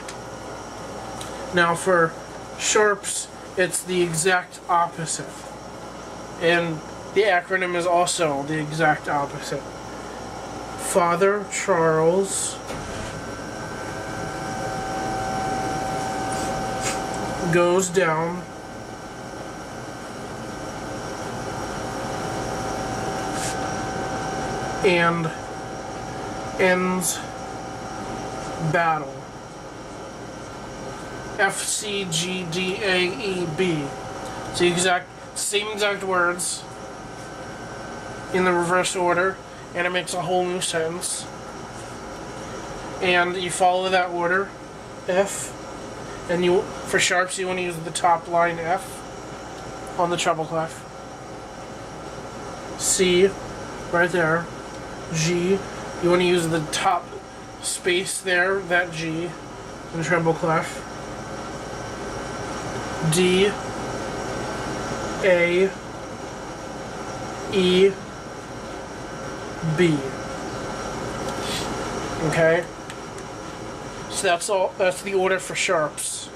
Now for sharps, it's the exact opposite. And the acronym is also the exact opposite. Father Charles goes down and ends battle. F, C, G, D, A, E, B. It's the same exact words in the reverse order, and it makes a whole new sentence. And you follow that order, F, and for sharps you want to use the top line F on the treble clef. C, right there. G, you want to use the top space there, that G, in the treble clef. D, A, E, B. Okay? So that's the order for sharps.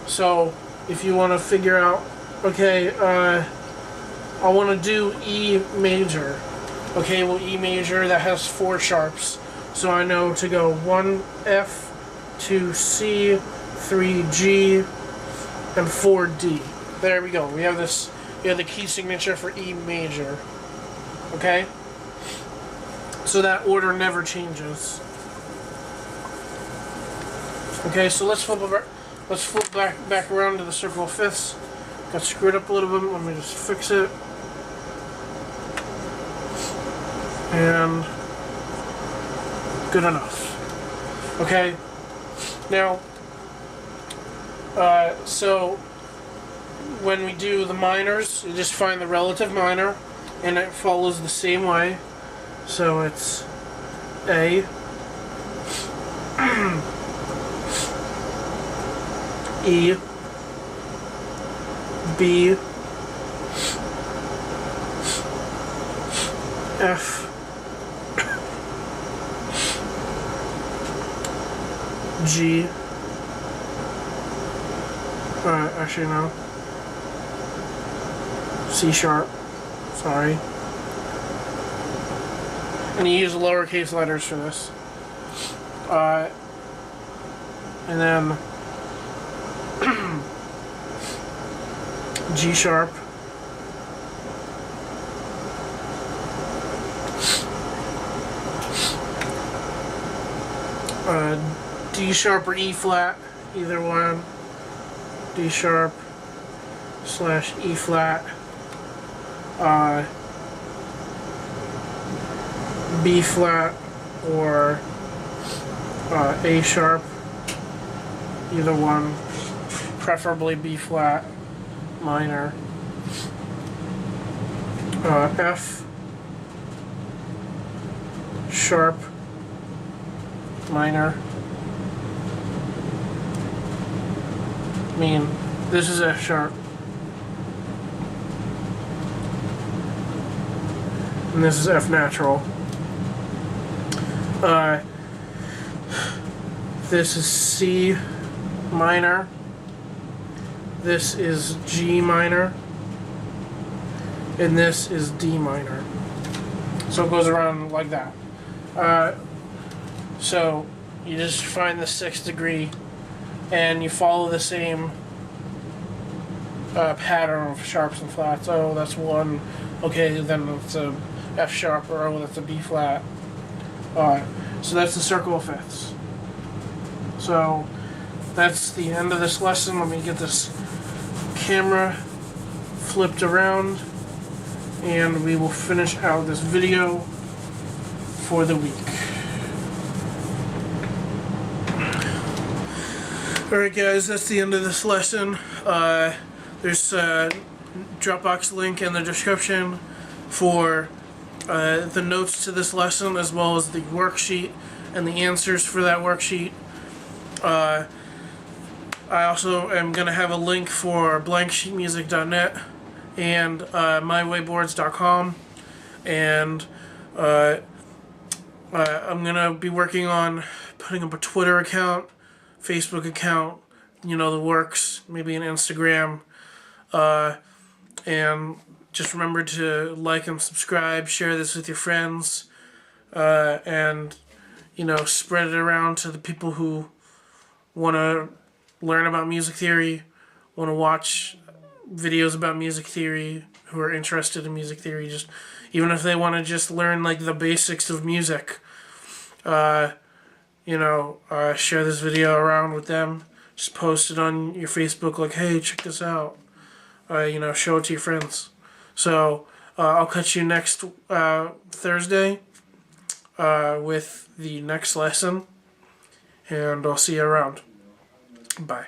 So if you want to figure out, okay, I want to do E major. Okay, well E major, that has 4 sharps. So I know to go 1 F, 2 C, 3 G, and 4 D. There we go. We have the key signature for E major. Okay? So that order never changes. Okay, so let's flip back around to the circle of fifths. Got screwed up a little bit. Let me just fix it. And good enough. Okay. Now, so when we do the minors, you just find the relative minor, and it follows the same way. So it's A, E, B, F, G, actually no, C sharp, sorry. And you use lowercase letters for this. And then G sharp, D sharp or E flat, either one. D sharp / E flat, B flat or A sharp, either one, preferably B flat minor, F sharp minor. I mean, this is F sharp. And this is F natural. This is C minor. This is G minor. And this is D minor. So it goes around like that. So you just find the 6th degree and you follow the same pattern of sharps and flats. Oh, that's 1. Okay, then it's a F sharp, or oh, that's a B flat. So that's the circle of fifths. So that's the end of this lesson. Let me get this camera flipped around, and we will finish out this video for the week. Alright guys, that's the end of this lesson. There's a Dropbox link in the description for the notes to this lesson, as well as the worksheet and the answers for that worksheet. I also am going to have a link for blanksheetmusic.net and mywayboards.com, and I'm going to be working on putting up a Twitter account, Facebook account, you know, the works, maybe an Instagram, and just remember to like and subscribe, share this with your friends, and, you know, spread it around to the people who want to learn about music theory, want to watch videos about music theory, who are interested in music theory, just even if they want to just learn like the basics of music. You know, share this video around with them. Just post it on your Facebook like, hey, check this out. You know, show it to your friends. So, I'll catch you next Thursday with the next lesson. And I'll see you around. Bye.